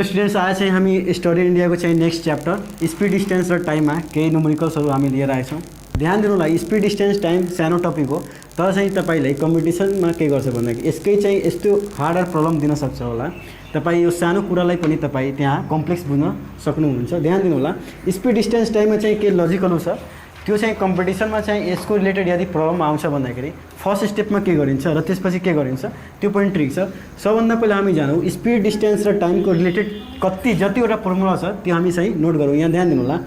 Hello students, आज चाहिँ हामी स्टडी इन्डियाको चाहिँ नेक्स्ट च्याप्टर स्पिड डिस्टेन्स र टाइममा केही न्युमेरिकल्सहरू हामी लिएर आएछौँ। ध्यान दिनु होला, स्पिड डिस्टेन्स टाइम सानो टपिक हो, तर चाहिँ तपाईँलाई कम्पिटिसनमा के गर्छ भन्दाखेरि यसकै चाहिँ यस्तो हार्डर प्रब्लम दिन सक्छ होला। तपाईँ यो सानो कुरालाई पनि तपाईँ त्यहाँ कम्प्लेक्स बुझ्न सक्नुहुन्छ। ध्यान दिनु होला, स्पिड डिस्टेन्स टाइममा चाहिँ के लजिकल छ त्यो चाहिँ कम्पिटिसनमा चाहिँ यसको रिलेटेड यदि प्रब्लम आउँछ भन्दाखेरि फर्स्ट स्टेपमा के गरिन्छ र त्यसपछि के गरिन्छ त्यो पनि ट्रिक छ। सबभन्दा पहिला हामी जानौँ स्पिड डिस्टेन्स र टाइमको रिलेटेड जतिवटा फर्मुला छ त्यो हामी चाहिँ नोट गरौँ। यहाँ ध्यान दिनु होला,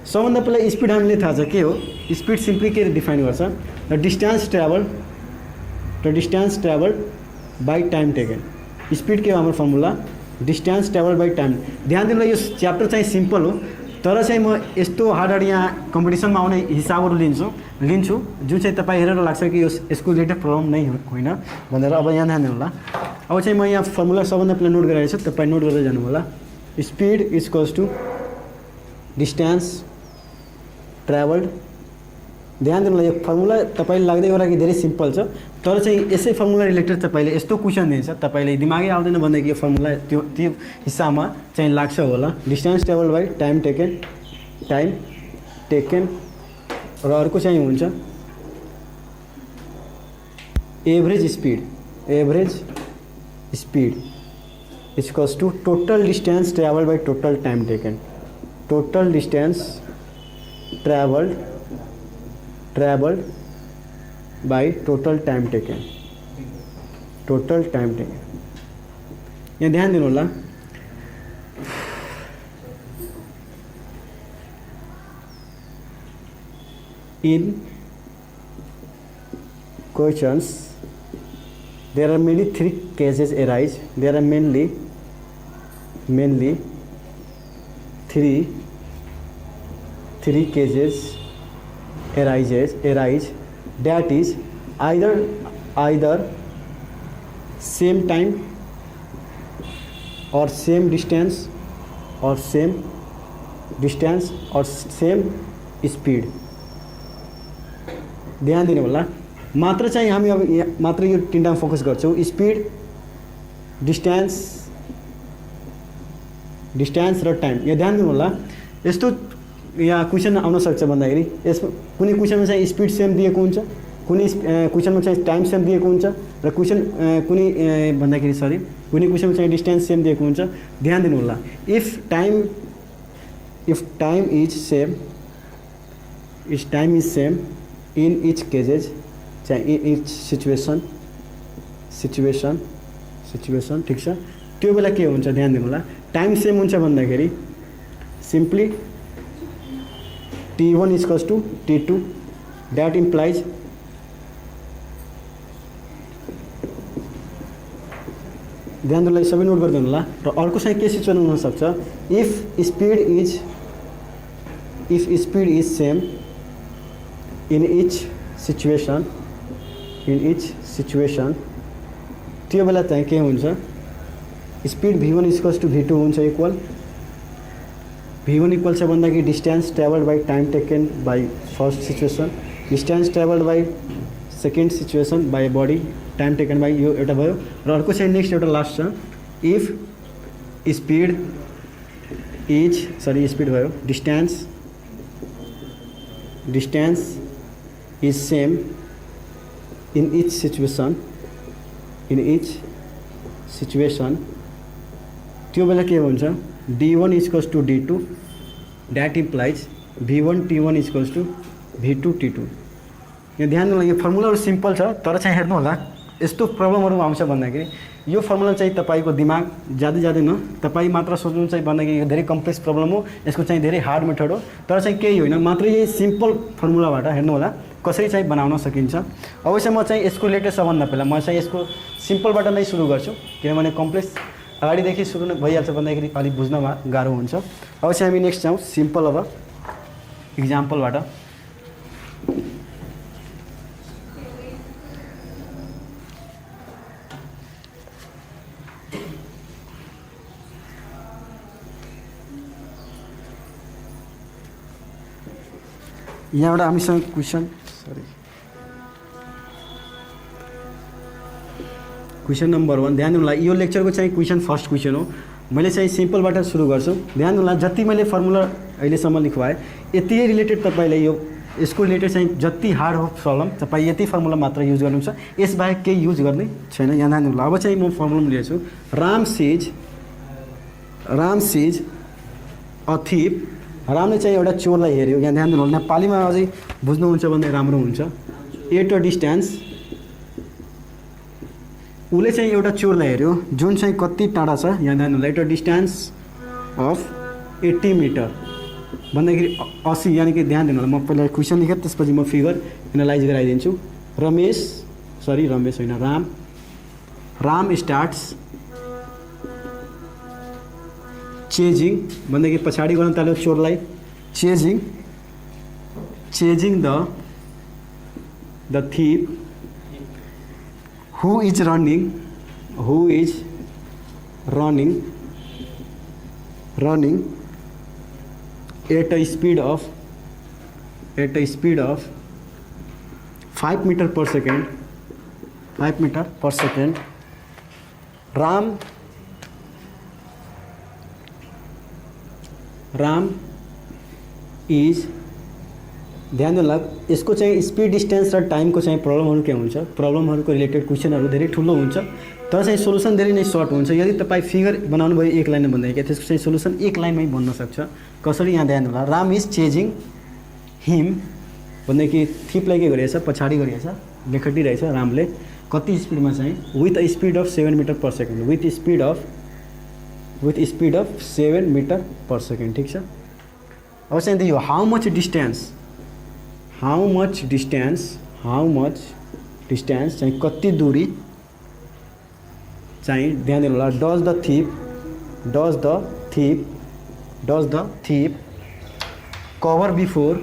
सबभन्दा पहिला स्पिड हामीले थाहा छ के हो। स्पिड सिम्पली के डिफाइन गर्छ, the distance travel by time taken. Speed के हो हाम्रो formula, distance travel by time. ध्यान दिनु होला, यो च्याप्टर चाहिँ सिम्पल हो, तर चाहिँ म यस्तो हार्ड यहाँ कम्पिटिसनमा आउने हिसाबहरू लिन्छु जुन चाहिँ तपाईँ हेरेर लाग्छ कि यसको रिलेटेड प्रब्लम नै होइन भनेर। अब यहाँ ध्यान दिनु होला, अब चाहिँ म यहाँ फर्मुला सबभन्दा पहिला नोट गरिरहेको छु, तपाईँ नोट गर्दै जानु होला। Speed equals to distance travelled. ध्यान दिनु होला, यो फर्मुला तपाईँले लाग्दै होला कि धेरै सिम्पल छ, तर चाहिँ यसै फर्मुला रिलेटेड तपाईँले यस्तो क्वेसन दिन्छ तपाईँले दिमागै आउँदैन भन्दाखेरि यो फर्मुला त्यो हिस्सामा चाहिँ लाग्छ होला। Distance travel by time taken र अर्को चाहिँ हुन्छ average speed equals to total distance travel by total time taken. Total distance travelled by total time taken. यहाँ ध्यान दिनु होला, in questions there are mainly three cases arise. There are mainly three cases arise, that is either same time or same distance or same speed. ध्यान दिनु होला, मात्र चाहिँ हामी अब मात्र यो तीनटामा फोकस गर्छौँ, स्पिड, डिस्टेन्स र टाइम। यहाँ ध्यान दिनु होला, यस्तो यहाँ क्वेसन आउन सक्छ भन्दाखेरि यसमा कुनै क्वेसनमा चाहिँ स्पिड सेम दिएको हुन्छ, कुनै क्वेसनमा चाहिँ टाइम सेम दिएको हुन्छ र कुनै क्वेसनमा चाहिँ डिस्टेन्स सेम दिएको हुन्छ। ध्यान दिनु होला, if time is same in each cases चाहे in each situation ठिक छ, त्यो बेला के हुन्छ ध्यान दिनु होला। टाइम सेम हुन्छ भन्दाखेरि simply T1 equals to T2, that implies ध्यान दिनुलाई सबै नोट गरिदिनु होला। र अर्को चाहिँ के सिचुएसन हुनसक्छ, if speed is same in each situation त्यो बेला चाहिँ के हुन्छ, speed V1 equals to V2 हुन्छ इक्वल। V1 इक्वल छ भन्दाखेरि distance travelled by time taken by first situation, distance travelled by second situation by body, time taken by, यो एउटा भयो। र अर्को चाहिँ नेक्स्ट एउटा लास्ट छ, इफ स्पिड भयो, distance is same in each situation त्यो बेला के हुन्छ, D1 equals to D2, that implies V1 T1 equals to V2 T2। यहाँ ध्यान दिनु होला, यो फर्मुलाहरू सिम्पल छ, तर चाहिँ हेर्नु होला यस्तो प्रब्लमहरू आउँछ भन्दाखेरि यो फर्मुला चाहिँ तपाईँको दिमाग जाँदैन, तपाईँ मात्र सोच्नु चाहिँ भन्दाखेरि यो धेरै कम्प्लेक्स प्रब्लम हो, यसको चाहिँ धेरै हार्ड मेथड हो, तर चाहिँ केही होइन, मात्र यही सिम्पल फर्मुलाबाट हेर्नु होला कसरी चाहिँ बनाउन सकिन्छ। अवश्य म चाहिँ यसको रिलेटेड सबभन्दा पहिला म चाहिँ यसको सिम्पलबाट नै सुरु गर्छु, किनभने कम्प्लेक्स अगाडिदेखि सुरु भइहाल्छ भन्दाखेरि अलिक बुझ्नमा गाह्रो हुन्छ। अवश्य हामी नेक्स्ट जाउँ सिम्पल अब इक्जाम्पलबाट। यहाँबाट हामीसँग क्वेसन क्वेसन नंबर 1 ध्यान दिनु होला, यो लेक्चरको चाहिँ क्वेसन फर्स्ट क्वेसन हो, मैले चाहिँ सिम्पलबाट सुरु गर्छु। ध्यान दिनुहोला, जति मैले फर्मुला अहिलेसम्म लेखुवाएँ यति रिलेटेड तपाईँले यो यसको रिलेटेड चाहिँ जति हार्ड हो प्रब्लम तपाईँ यति फर्मुला मात्र युज गर्नुहुन्छ, यसबाहेक केही युज गर्ने छैन। यहाँ ध्यान दिनुहोला। अब चाहिँ म फर्मुला लिएछु, राम सिज अ थिप। रामले चाहिँ एउटा चोरलाई हेऱ्यो। यहाँ ध्यान दिनुहोला, नेपालीमा अझै बुझ्नुहुन्छ भने राम्रो हुन्छ। एट अ डिस्टेन्स, उसले चाहिँ एउटा चोरलाई हेऱ्यो जुन चाहिँ कति टाढा छ। यहाँ ध्यान दिनुहोला, at a distance of 80 metre भन्दाखेरि 80, यानि कि ध्यान दिनुहोला, म पहिला क्वेसन लेखेँ त्यसपछि म फिगर एनालाइज गराइदिन्छु। रमेश होइन, राम स्टार्ट्स चेजिङ भन्दाखेरि पछाडि गर्न थाल्यो चोरलाई, chasing the thief who is running at a speed of 5 metre per second. Ram is, ध्यान दिनुहोला, यसको चाहिँ स्पीड डिस्टेन्स र टाइमको चाहिँ प्रब्लमहरू के हुन्छ, प्रब्लमहरूको रिलेटेड क्वेसनहरू धेरै ठुलो हुन्छ तर चाहिँ सोलुसन धेरै नै सर्ट हुन्छ। यदि तपाईँ फिगर बनाउनु भयो एक लाइनमा भन्दाखेरि त्यसको चाहिँ सोलुसन एक लाइनमै बन्न सक्छ। कसरी, यहाँ ध्यान दिनुहोला, राम इज चेजिङ हिम भन्दाखेरि थिपलाई के गरिरहेछ, पछाडि गरिरहेछ, लेखटिरहेछ रामले कति स्पिडमा चाहिँ, with a speed of 7 metre per second, with speed of 7 metre per second. ठिक छ। अब चाहिँ दियो हाउ मच डिस्टेन्स चाहिँ कति दूरी चाहिँ, ध्यान दिनुहोला, does the thief cover before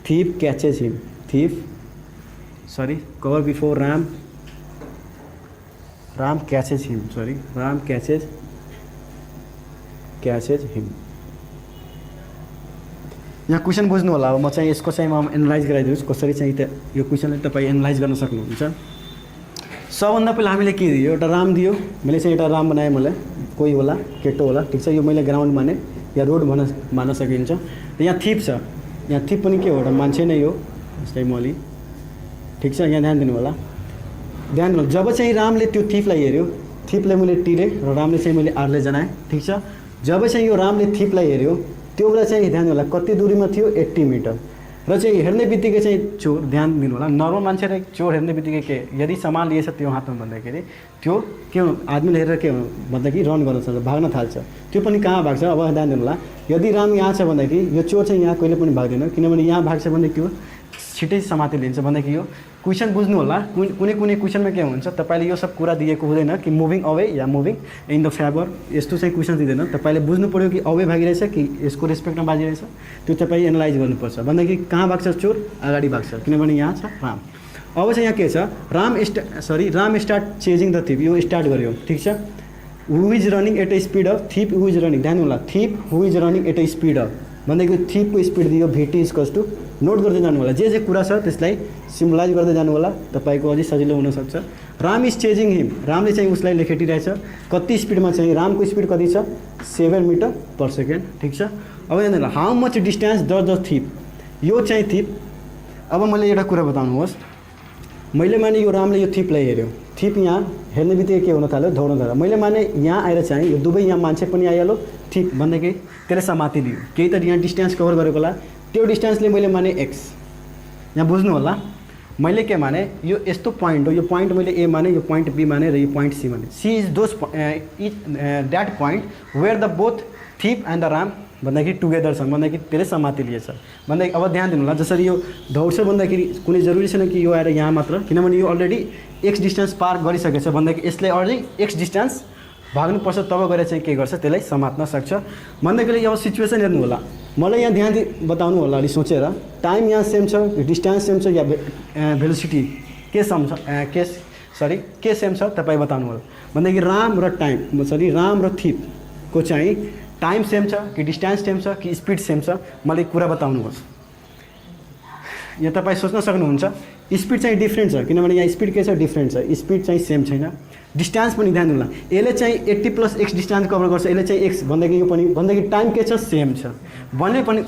thief catches him, cover before Ram catches him, Ram catches him। यहाँ क्वेसन बुझ्नु होला। अब म चाहिँ यसको चाहिँ म एनालाइज गराइदिन्छु कसरी चाहिँ यो क्वेसनलाई तपाईँ एनालाइज गर्न सक्नुहुन्छ। सबभन्दा पहिला हामीले के दियो, एउटा राम दियो, मैले चाहिँ एउटा राम बनाएँ, मलाई कोही होला केटो होला, ठिक छ, यो मैले ग्राउन्ड माने या रोड मान्न सकिन्छ। यहाँ थिप छ, यहाँ थिप पनि के हो, एउटा मान्छे नै हो, जस्तै मली, ठिक छ। यहाँ ध्यान दिनु होला, जब चाहिँ रामले त्यो थिपलाई हेऱ्यो, थिपलाई मैले टिरेँ र रामले चाहिँ मैले आरले जनाएँ, ठिक छ। जब चाहिँ यो रामले थिपलाई हेऱ्यो त्यो बेला चाहिँ ध्यान दिनु होला कति दूरीमा थियो, 80 मिटर। र चाहिँ हेर्ने बित्तिकै चाहिँ चोर, ध्यान दिनु होला, नर्मल मान्छे र चोर हेर्ने बित्तिकै के, यदि सामान लिएछ त्यो हातमा भन्दाखेरि त्यो के आदमीले हेरेर के भन्दाखेरि रन गर्न सक्छ, भाग्न थाल्छ। त्यो पनि कहाँ भाग्छ, अब ध्यान दिनु होला, यदि राम यहाँ छ भन्दाखेरि यो चोर चाहिँ यहाँ कहिले पनि भाग्दैन, किनभने यहाँ भाग्छ भने के हो, छिटै समाति लिन्छ भन्दाखेरि यो क्वेसन बुझ्नु होला। कुनै क्वेसनमा के हुन्छ, तपाईँले यो सब कुरा दिएको हुँदैन कि moving away yeah moving in the favour, यस्तो चाहिँ क्वेसन दिँदैन। तपाईँले बुझ्नु पऱ्यो कि अवे भागिरहेछ कि यसको रेस्पेक्टमा बाजिरहेछ, त्यो तपाईँ एनालाइज गर्नुपर्छ। भन्दाखेरि कहाँ भाग्छ चोर, अगाडि भाग्छ, किनभने यहाँ छ राम। अब चाहिँ यहाँ के छ, Ram start chasing the thief, यो स्टार्ट गर्यो, ठिक छ। Who is running at a speed of, thief who is running, ध्यान होला, thief who is running at a speed of भन्दाखेरि थिपको स्पिड दियो, भिटी इक्वल्स टु, नोट गर्दै जानु होला, जे कुरा छ त्यसलाई सिम्बलाइज गर्दै जानु होला, तपाईँको अझै सजिलो हुनसक्छ। राम इज चेजिङ हिम, रामले चाहिँ उसलाई लेखेटिरहेछ कति स्पिडमा चाहिँ, रामको स्पिड कति छ, 7 मिटर पर सेकेन्ड, ठिक छ। अब यहाँ how much distance does the thief, यो चाहिँ थिप। अब मैले एउटा कुरा बताउनुहोस्, मैले माने यो रामले यो थिपलाई हेऱ्यो, थिप यहाँ हेर्ने बित्तिकै के हुन थाल्यो, दौड्न थाल्यो। मैले माने यहाँ आएर चाहिँ यो दुवै यहाँ मान्छे पनि आइहाल्यो, थिप भन्दाखेरि त्यसले समाति दियो, केही त यहाँ डिस्टेन्स कभर गरेको होला, त्यो डिस्टेन्सले मैले माने एक्स। यहाँ बुझ्नु होला, मैले के माने, यो यस्तो पोइन्ट हो, यो पोइन्ट मैले ए माने, यो पोइन्ट बी माने र यो पोइन्ट सी माने। C is that point where the both thief and the Ram भन्दाखेरि टुगेदर छन्, भन्दाखेरि त्यसले समाति लिएछ भन्दाखेरि। अब ध्यान दिनु होला, जसरी यो दौड्छ भन्दाखेरि कुनै जरुरी छैन कि यो आएर यहाँ मात्र, किनभने यो अलरेडी एक्स डिस्टेन्स पार गरिसकेछ भन्दाखेरि यसलाई अझै एक्स डिस्टेन्स भाग्नुपर्छ, तब गएर चाहिँ के गर्छ, त्यसलाई समात्न सक्छ भन्दाखेरि। अब सिचुएसन हेर्नु होला, मलाई यहाँ ध्यान बताउनु होला अलि सोचेर, टाइम यहाँ सेम छ, डिस्टेन्स सेम छ या भेलोसिटी के सेम छ, तपाईँ बताउनु होला भन्दाखेरि राम र थिपको चाहिँ टाइम सेम छ कि डिस्टेन्स सेम छ कि स्पिड सेम छ, मलाई कुरा बताउनुहोस्। यहाँ तपाईँ सोच्न सक्नुहुन्छ स्पिड चाहिँ डिफ्रेन्ट छ किनभने यहाँ स्पिड के छ डिफ्रेन्ट छ स्पिड चाहिँ सेम छैन डिस्टेन्स पनि ध्यान दिनुला यसले चाहिँ 80 प्लस एक्स डिस्टेन्स कभर गर्छ यसले चाहिँ एक्स भन्दाखेरि यो पनि भन्दाखेरि टाइम के छ सेम छ भने पनि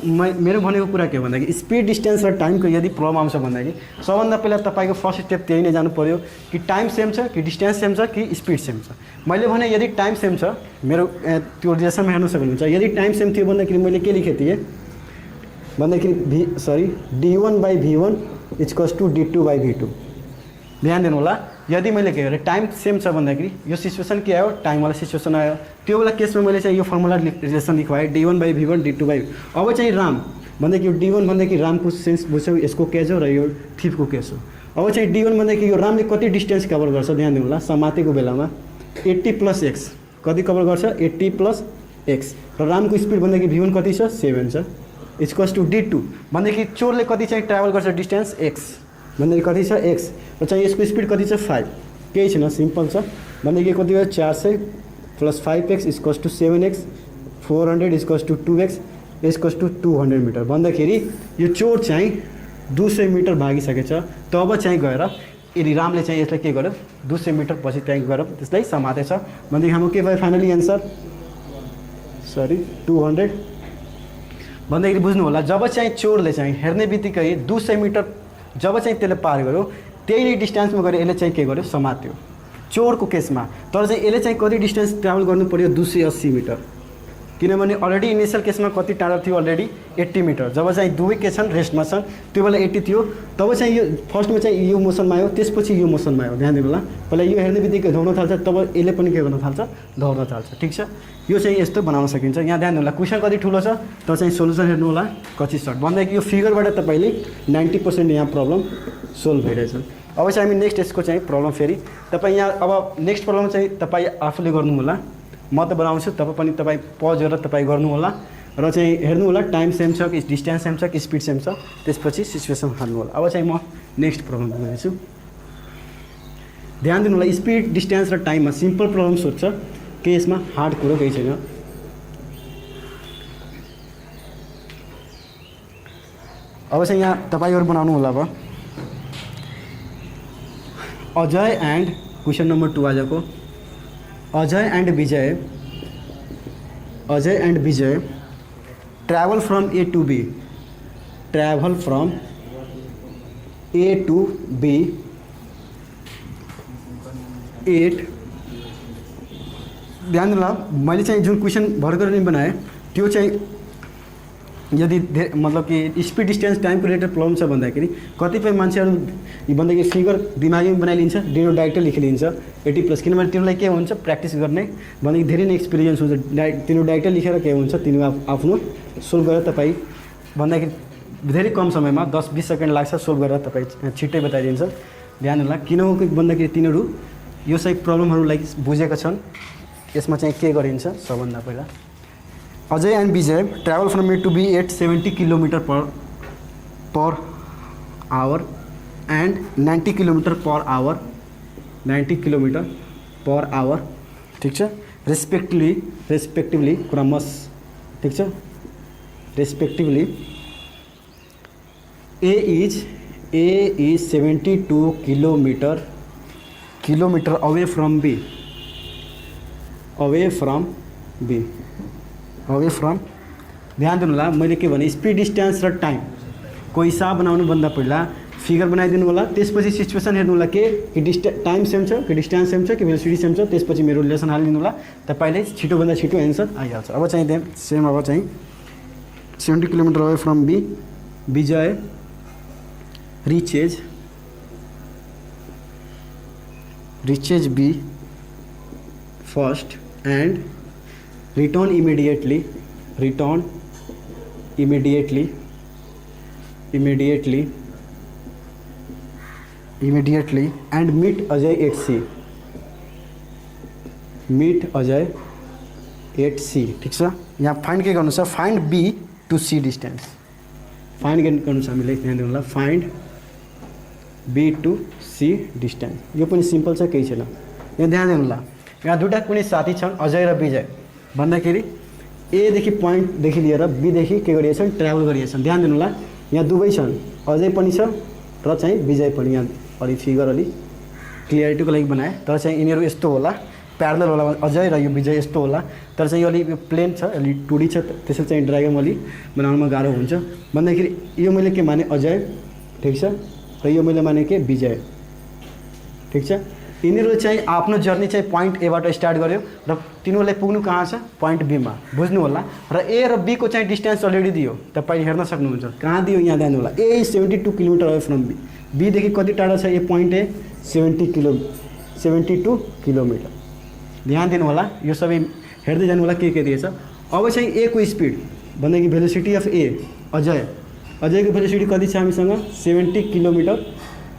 मेरो भनेको कुरा के हो भन्दाखेरि स्पिड डिस्टेन्स र टाइमको यदि प्रब्लम आउँछ भन्दाखेरि सबभन्दा पहिला तपाईँको फर्स्ट स्टेप त्यही नै जानु पर्यो कि टाइम सेम छ कि डिस्टेन्स सेम छ कि स्पिड सेम छ मैले भने यदि टाइम सेम छ मेरो त्यो रिलेसनमा हेर्न सक्नुहुन्छ यदि टाइम सेम थियो भन्दाखेरि मैले के लेखेको थिएँ भन्दाखेरि d1/v1 = d2/v2 ध्यान दिनु होला यदि मैले के गरेँ टाइम सेम छ भन्दाखेरि यो सिचुएसन के आयो टाइमवाला सिचुएसन आयो त्यो बेला केसमा मैले चाहिँ यो फर्मुला रिलेसन लेखुवाएँ d1/v1 d2/v अब चाहिँ राम भन्दाखेरि d1 भन्दाखेरि रामको सेन्स बुझ्छौ यसको केस हो र यो थिपको केस हो अब चाहिँ d1 भन्दाखेरि यो रामले कति डिस्टेन्स कभर गर्छ ध्यान दिनु होला समातेको बेलामा 80 + x कति कभर गर्छ 80 + x र रामको स्पिड भन्दाखेरि v1 कति छ 7 छ = d2 भन्दाखेरि चोरले कति चाहिँ ट्राभल गर्छ डिस्टेन्स x भन्दाखेरि कति छ x र चाहिँ यसको स्पिड कति छ 5 केही छैन सिम्पल छ भन्दाखेरि कति भयो 400 + 5x = 7x 400 = 2x = 200 मिटर भन्दाखेरि यो चोर चाहिँ 200 मिटर भागिसकेको छ तब चाहिँ गएर यदि रामले चाहिँ यसलाई के गर्यो 200 मिटर पछि त्यहाँ गएर त्यसलाई समातेछ भन्दाखेरि हाम्रो के भयो फाइनली एन्सर 200 भन्दाखेरि बुझ्नु होला जब चाहिँ चोरले चाहिँ हेर्ने बित्तिकै 200 मिटर जब चाहिँ त्यसले पार गर्यो त्यही नै डिस्टेन्समा गएर यसले चाहिँ के गर्यो समात्यो चोरको केसमा तर चाहिँ यसले चाहिँ कति डिस्टेन्स ट्राभल गर्नु पर्यो 280 मिटर किनभने अलरेडी इनिसियल केसमा कति टाढा थियो अलरेडी 80 मिटर जब चाहिँ दुवै के छन् रेस्टमा छन् त्यो बेला 80 थियो तब चाहिँ यो फर्स्टमा चाहिँ यो मोसनमा आयो त्यसपछि यो मोसनमा आयो ध्यान दिनु होला पहिला यो हेर्ने बित्तिकै दौड्न थाल्छ तब यसले पनि के गर्न थाल्छ दौड्न थाल्छ ठिक छ यो चाहिँ यस्तो बनाउन सकिन्छ यहाँ ध्यान दिनु होला क्वेसन कति ठुलो छ तर चाहिँ सोल्युसन हेर्नु होला कति सर्ट भन्दाखेरि यो फिगरबाट तपाईँले 90% यहाँ प्रब्लम सोल्भ भइरहेछ अब चाहिँ हामी नेक्स्ट यसको चाहिँ प्रब्लम फेरि तपाईँ यहाँ अब नेक्स्ट प्रब्लम चाहिँ तपाईँ आफूले गर्नु होला म त बनाउँछु तपाईँ पनि तपाईँ पज गरेर तपाईँ गर्नु होला र चाहिँ हेर्नु होला टाइम सेम छ कि डिस्टेन्स सेम छ कि स्पिड सेम छ त्यसपछि सिचुएसन हाल्नु होला अब चाहिँ म नेक्स्ट प्रब्लम बनाउँछु ध्यान दिनु होला स्पिड डिस्टेन्स र टाइममा सिम्पल प्रब्लम सोध्छ के यसमा हार्ड कुरो केही छैन अब चाहिँ यहाँ तपाईँहरू बनाउनु होला अब अजय एन्ड क्वेसन नम्बर 2 आजको Ajay and Vijay travel from A to B. Travel from A to B. 8 ध्यान दिनु मैले चाहिँ जुन क्वेसन भर्खर नै बनाएँ त्यो चाहिँ यदि मतलब कि स्पिड डिस्टेन्स टाइमको रिलेटेड प्रब्लम छ भन्दाखेरि कतिपय मान्छेहरू भन्दाखेरि फिगर दिमागमा बनाइलिन्छ डिनो डाइरेक्टै लेखिलिन्छ 80+ किनभने तिनीहरूलाई के हुन्छ प्र्याक्टिस गर्ने भन्दाखेरि धेरै नै एक्सपिरियन्स हुन्छ तिनीहरू डाइरेक्टै लेखेर के हुन्छ तिनीहरू आफ्नो सोल्भ गरेर तपाईँ भन्दाखेरि धेरै कम समयमा 10-20 सेकेन्ड लाग्छ सोल्भ गरेर तपाईँ छिट्टै बताइदिन्छ ध्यान होला किन हो भन्दाखेरि तिनीहरू यो चाहिँ प्रब्लमहरूलाई बुझेका छन् यसमा चाहिँ के गरिन्छ सबभन्दा पहिला Ajay and Vijay travel from A to B at 70 km per hour and 90 km per hour 90 km per hour ठीक छ रेस्पेक्टिभली क्रमश ठीक छ respectively A is 72 kilometer away from B ध्यान दिनु होला मैले के भने स्पिड डिस्टेन्स र टाइम को हिसाब बनाउनु भन्दा पहिला फिगर बनाइदिनु होला त्यसपछि सिचुएसन हेर्नु होला कि टाइम सेम छ कि डिस्टेन्स सेम छ कि भेलोसिटी सेम छ त्यसपछि मेरो रिलेसन हालिदिनु होला तपाईले छिटोभन्दा छिटो एन्सर आइहाल्छ अब चाहिँ सेम अब चाहिँ 70 kilometre away from B Vijay reaches B first and return immediately and meet Ajay at C ठीक छ यहाँ फाइन्ड के गर्नु छ find B to C distance find गर्नु छ हामीले ध्यान दिनु होला find B to C distance यो पनि सिम्पल छ केही छैन यहाँ ध्यान दिनु होला यहाँ दुईटा कुनै साथी छन् अजय र विजय भन्दाखेरि ए देखि पोइन्ट देखि लिएर बी देखि के गरिएछन् ट्राभल गरिएछन् ध्यान दिनु होला यहाँ दुवै छन् अजय पनि छ र चाहिँ विजय पनि यहाँ अलि फिगर अलि क्लियरिटीको लागि बनाएँ। तर चाहिँ यिनीहरू यस्तो होला, प्यारलल होला, अजय र यो विजय यस्तो होला। तर चाहिँ यो अलि प्लेन छ, अलि 2D छ, त्यसैले चाहिँ डायग्राम अलि बनाउनमा गाह्रो हुन्छ। भन्दाखेरि यो मैले के माने अजय, ठिक छ, र यो मैले माने के विजय, ठिक छ। यिनीहरू चाहिँ आफ्नो जर्नी चाहिँ पोइन्ट एबाट स्टार्ट गर्यो र तिनीहरूलाई पुग्नु कहाँ छ, पोइन्ट बीमा, बुझ्नु होला। र ए र बी को चाहिँ डिस्टेन्स अलरेडी दियो, तपाईँ हेर्न सक्नुहुन्छ कहाँ दियो, यहाँ ध्यान होला। ए 72 किलोमिटर अवे फ्रम बी, बीदेखि कति टाढा छ ए पोइन्ट ए 72 किलोमिटर। ध्यान दिनु होला, यो सबै हेर्दै जानु होला के दिएछ। अब चाहिँ ए को स्पिड भन्दाखेरि भेलोसिटी अफ ए अजयको भेलोसिटी कति छ हामीसँग 70 kilometre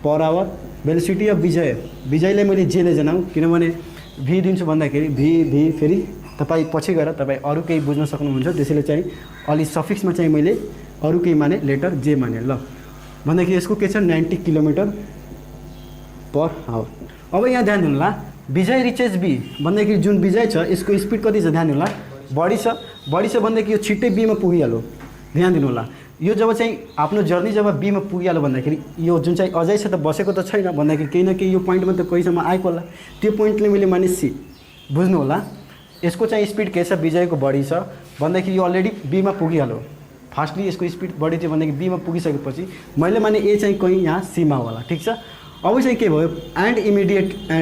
per hour. Velocity of विजयलाई मैले जेले जनाऊँ, किनभने भी दिन्छु भन्दाखेरि भी फेरि तपाईँ पछि गएर तपाईँ अरू केही बुझ्न सक्नुहुन्छ, त्यसैले चाहिँ अलि सफिक्समा चाहिँ मैले अरू केही माने लेटर जे माने ल भन्दाखेरि यसको के छ 90 किलोमिटर पर आवर। अब यहाँ ध्यान दिनु होला, विजय रिचेस बी भन्दाखेरि जुन विजय छ यसको स्पिड कति छ ध्यान दिनु होला, बढी छ भन्दाखेरि यो छिट्टै बीमा पुगिहाल्यो। ध्यान दिनु होला, यो जब चाहिँ आफ्नो जर्नी जब बीमा पुगिहाल्यो भन्दाखेरि यो जुन चाहिँ अझै छ त बसेको त छैन, भन्दाखेरि केही न केही यो पोइन्टमा त कहीसम्म आएको होला, त्यो पोइन्टले मैले माने सी, बुझ्नु होला। यसको चाहिँ स्पिड के छ, विजयको बढी छ भन्दाखेरि यो अलरेडी बीमा पुगिहाल्यो। फास्टली यसको स्पिड बढी थियो भन्दाखेरि बीमा पुगिसकेपछि मैले माने ए चाहिँ कहीँ यहाँ सीमा होला, ठिक छ। अब चाहिँ के भयो, एन्ड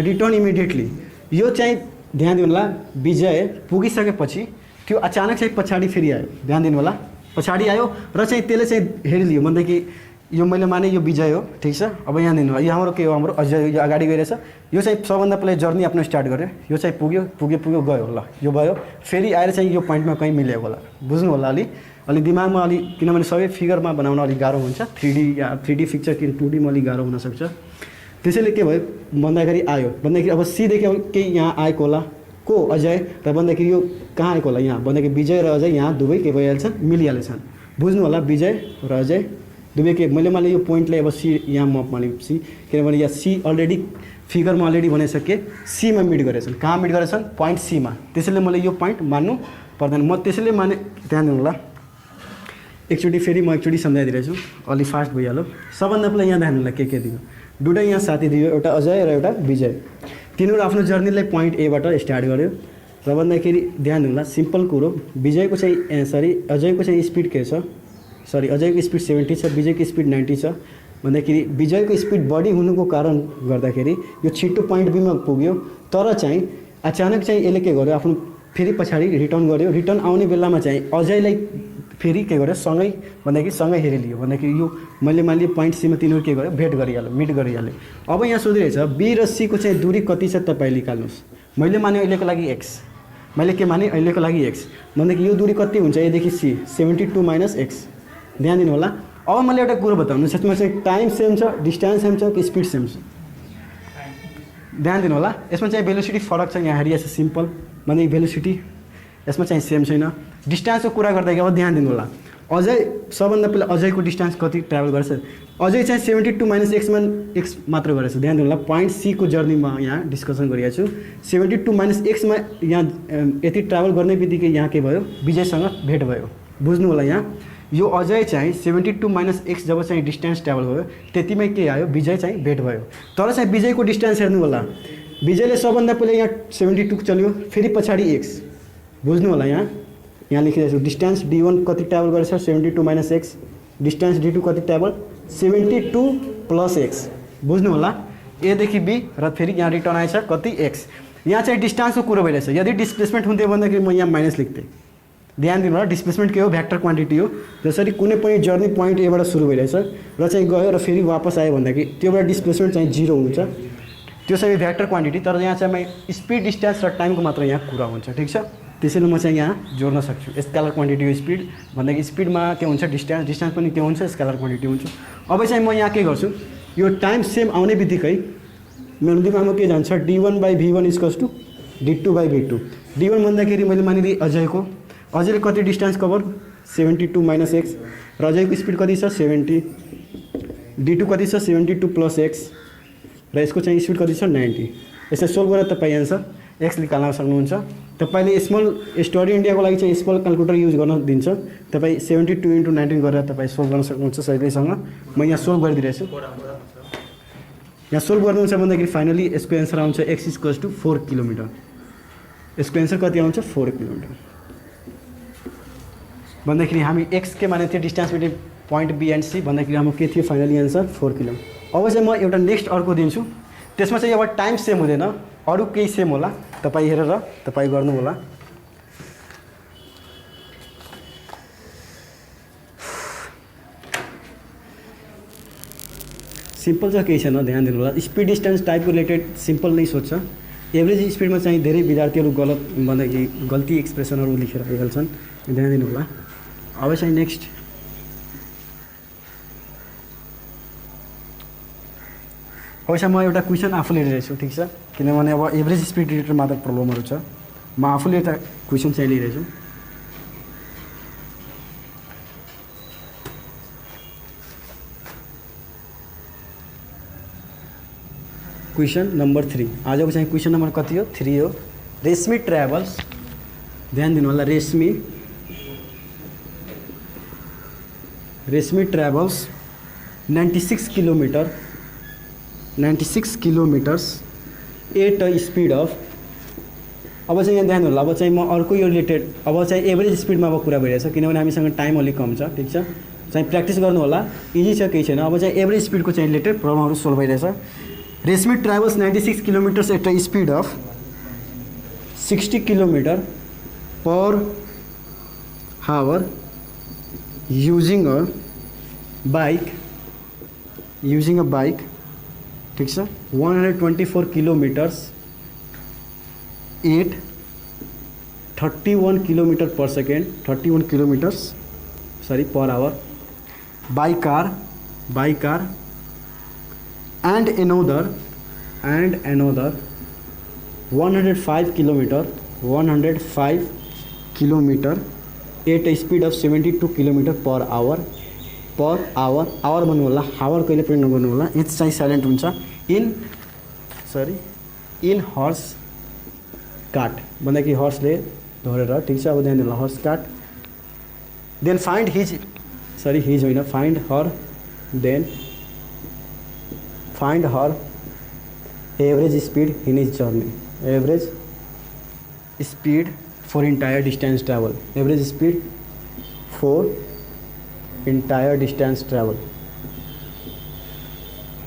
रिटर्न इमिडिएटली, यो चाहिँ ध्यान दिनु होला, विजय पुगिसकेपछि त्यो अचानक चाहिँ पछाडि फेरि आयो, ध्यान दिनु होला, पछाडि आयो र चाहिँ त्यसले चाहिँ हेरिलियो भन्दाखेरि यो मैले माने यो विजय हो, ठिक छ। अब यहाँ दिनु होला, यो हाम्रो के हो, हाम्रो अझै यो अगाडि गइरहेछ, यो चाहिँ सबभन्दा पहिला जर्नी आफ्नो स्टार्ट गर्यो, यो चाहिँ पुग्यो गयो ल, यो भयो, फेरि आएर चाहिँ यो पोइन्टमा कहीँ मिलेको होला, बुझ्नु होला। अलि दिमागमा अलि, किनभने सबै फिगरमा बनाउन अलिक गाह्रो हुन्छ, 3D पिक्चर किन 2Dमा अलिक गाह्रो हुनसक्छ। त्यसैले के भयो भन्दाखेरि आयो भन्दाखेरि अब सीदेखि अब केही यहाँ आएको होला को अजय र भन्दाखेरि यो कहाँ आएको होला, यहाँ भन्दाखेरि विजय र अजय यहाँ दुवै के भइहाल्छन्, मिलिहाल्छन्, बुझ्नु होला। विजय र अजय दुवै के मैले माने यो पोइन्टलाई अब सी यहाँ मपमा लिएपछि, किनभने यहाँ सी अलरेडी फिगरमा अलरेडी बनाइसके, सीमा मिट गरेछन्, कहाँ मिट गरेछन्, पोइन्ट सीमा, त्यसैले मैले यो पोइन्ट मान्नु पर्दैन, म त्यसैले माने। ध्यान दिनु होला, एकचोटि फेरि म एकचोटि सम्झाइदिरहेछु, अलि फास्ट भइहाल्यो। सबभन्दा पहिला यहाँ ध्यान होला के दियो, दुईवटा यहाँ साथी दियो, एउटा अजय र एउटा विजय, तिनीहरू आफ्नो जर्नीलाई पोइन्ट एबाट स्टार्ट गर्यो र भन्दाखेरि ध्यान दिनु होला, सिम्पल कुरो, विजयको चाहिँ अजयको चाहिँ स्पिड के छ, अजयको स्पिड 70 छ, विजयको स्पिड 90 छ भन्दाखेरि विजयको स्पिड बढी हुनुको कारण गर्दाखेरि यो छिटो पोइन्ट बीमा पुग्यो। तर चाहिँ अचानक चाहिँ यसले के गर्यो, आफ्नो फेरि पछाडि रिटर्न गर्यो, रिटर्न आउने बेलामा चाहिँ अजयलाई फेरि के गर्यो, सँगै भन्दाखेरि सँगै हेरिलियो भन्दाखेरि यो मैले मान्यो पोइन्ट सीमा तिनीहरू के गर्यो, भेट गरिहाल्यो, मिट गरिहाल्यो। अब यहाँ सोधिरहेछ बी र सी को चाहिँ दूरी कति छ तपाईँ निकाल्नुहोस्, मैले माने अहिलेको लागि एक्स, मैले के माने अहिलेको लागि एक्स भन्दाखेरि यो दूरी कति हुन्छ एदेखि सी 72 माइनस एक्स। ध्यान दिनु होला। अब मैले एउटा कुरो बताउनु, यसमा चाहिँ टाइम सेम छ, डिस्टेन्स सेम छ कि स्पिड सेम छ, ध्यान दिनु होला। यसमा चाहिँ भेलोसिटी फरक छ, यहाँ हेरिएछ सिम्पल भने भेलोसिटी यसमा चाहिँ सेम छैन। डिस्टेन्सको कुरा गर्दाखेरि अब ध्यान दिनु होला, अझै सबभन्दा पहिला अजयको डिस्टेन्स कति ट्राभल गरेछ, अझै चाहिँ 72 माइनस एक्स मात्र गरेछ। ध्यान दिनु होला, पोइन्ट सी को जर्नीमा यहाँ डिस्कसन गरिरहेको छु। 72 माइनस एक्समा यहाँ यति ट्राभल गर्ने बित्तिकै यहाँ के भयो, विजयसँग भेट भयो, बुझ्नु होला। यहाँ यो अजय चाहिँ 72 माइनस एक्स जब चाहिँ डिस्टेन्स ट्राभल भयो त्यतिमै के आयो, विजय चाहिँ भेट भयो। तर चाहिँ विजयको डिस्टेन्स हेर्नु होला, विजयले सबभन्दा पहिला यहाँ 72 चल्यो, फेरि पछाडि एक्स, बुझ्नु होला। यहाँ लेखिरहेको छु डिस्टेन्स D1 कति ट्राभल गरेछ 72 माइनस एक्स, डिस्टेन्स D2 कति ट्राभल 72 प्लस एक्स, बुझ्नु होला। एदेखि बी र फेरि यहाँ रिटर्न आएछ कति एक्स। यहाँ चाहिँ डिस्टेन्सको कुरो भइरहेछ, यदि डिस्प्लेसमेन्ट हुन्थ्यो भन्दाखेरि म यहाँ माइनस लेख्थेँ। ध्यान दिनु होला, डिस्प्लेसमेन्ट के हो, भ्याक्टर क्वान्टिटी हो। जसरी कुनै पनि जर्नी पोइन्ट एबाट सुरु भइरहेछ र चाहिँ गयो र फेरि वापस आयो भन्दाखेरि त्योबाट डिस्प्लेसमेन्ट चाहिँ 0 हुन्छ, त्यो सबै भ्याक्टर क्वान्टिटी। तर यहाँ चाहिँ स्पिड, डिस्टेन्स र टाइमको मात्र यहाँ कुरा हुन्छ, ठिक छ। त्यसैले म चाहिँ यहाँ जोड्न सक्छु स्केलर क्वान्टिटी हो स्पिड भन्दाखेरि स्पिडमा के हुन्छ, डिस्टेन्स पनि के हुन्छ, स्केलर क्वान्टिटी हुन्छ। अब चाहिँ म यहाँ के गर्छु, यो टाइम सेम आउने बित्तिकै मेरो दिमागमा के जान्छ, D1/V1 = D2/V2। D1 भन्दाखेरि मैले मानिलिएँ अजयको, अजयले कति डिस्टेन्स कभर 72 माइनस एक्स र अजयको स्पिड कति छ 70, D2 कति छ 72 प्लस एक्स र यसको चाहिँ स्पिड कति छ 90। यसलाई सोल्भ गरेर तपाईँ एन्सर एक्स निकाल्न सक्नुहुन्छ। तपाईँले स्मल स्टडी इन्डियाको लागि चाहिँ स्मल क्यालकुलेटर युज गर्न दिन्छ। तपाईँ 72 × 19 गरेर तपाईँ सोल्भ गर्न सक्नुहुन्छ सजिलैसँग। म यहाँ सोल्भ गरिदिइरहेछु। यहाँ सोल्भ गर्नुहुन्छ भन्दाखेरि फाइनली यसको एन्सर आउँछ x = 4 किलोमिटर। यसको एन्सर कति आउँछ 4 किलोमिटर भन्दाखेरि हामी x के माने थियो distance between point B and C भन्दाखेरि हाम्रो के थियो फाइनली एन्सर 4 किलोमिटर। अब चाहिँ म एउटा नेक्स्ट अर्को दिन्छु, त्यसमा चाहिँ अब टाइम सेम हुँदैन, अरू केही सेम होला। तपाईँ हेरेर तपाईँ गर्नु होला। सिम्पल छ, केही छैन, ध्यान दिनु होला। स्पिड डिस्टेन्स टाइपको रिलेटेड सिम्पल नै सोध्छ। एभरेज स्पिडमा चाहिँ धेरै विद्यार्थीहरू गल्ती एक्सप्रेसनहरू लेखेर हाल्छन्, ध्यान दिनु होला। अब चाहिँ नेक्स्ट म एउटा क्वेसन आफूले लिइरहेको छु, ठिक छ, किनभने अब एभरेज स्पिड रिलेटेड मात्र प्रब्लमहरू छ। म आफूले एउटा क्वेसन चाहिँ लिइरहेको छु। Question number 3। आजको चाहिँ क्वेसन नम्बर कति हो 3 हो। रेशमी ट्राभल्स, ध्यान दिनु होला, Reshmi travels 96 kilometres at a speed of. अब चाहिँ यहाँ ध्यान होला। अब चाहिँ म अर्को यो रिलेटेड अब चाहिँ एभरेज स्पिडमा अब कुरा भइरहेछ, किनभने हामीसँग टाइम अलिक कम छ, ठिक छ। चाहिँ प्र्याक्टिस गर्नु होला, इजी छ, केही छैन। अब चाहिँ एभरेज स्पिडको चाहिँ रिलेटेड प्रब्लमहरू सोल्भ भइरहेछ। Reshmi travels 96 kilometres at a speed of 60 kilometre per hour using a bike, ठीक छ, 124 kilometres at 31 kilometre per second, 31 kilometres per hour by car and another 105 kilometre at a speed of 72 kilometre per hour भन्नु होला। हावर कहिले पनि नगर्नु होला, H चाहिँ साइलेन्ट हुन्छ। इन हर्स कार्ट भन्दाखेरि हर्सले धरेर, ठिक छ। अब ध्यान दिनु, horse cart. Then find her average speed in his journey. Average speed for entire distance travel, average speed for entire distance travel.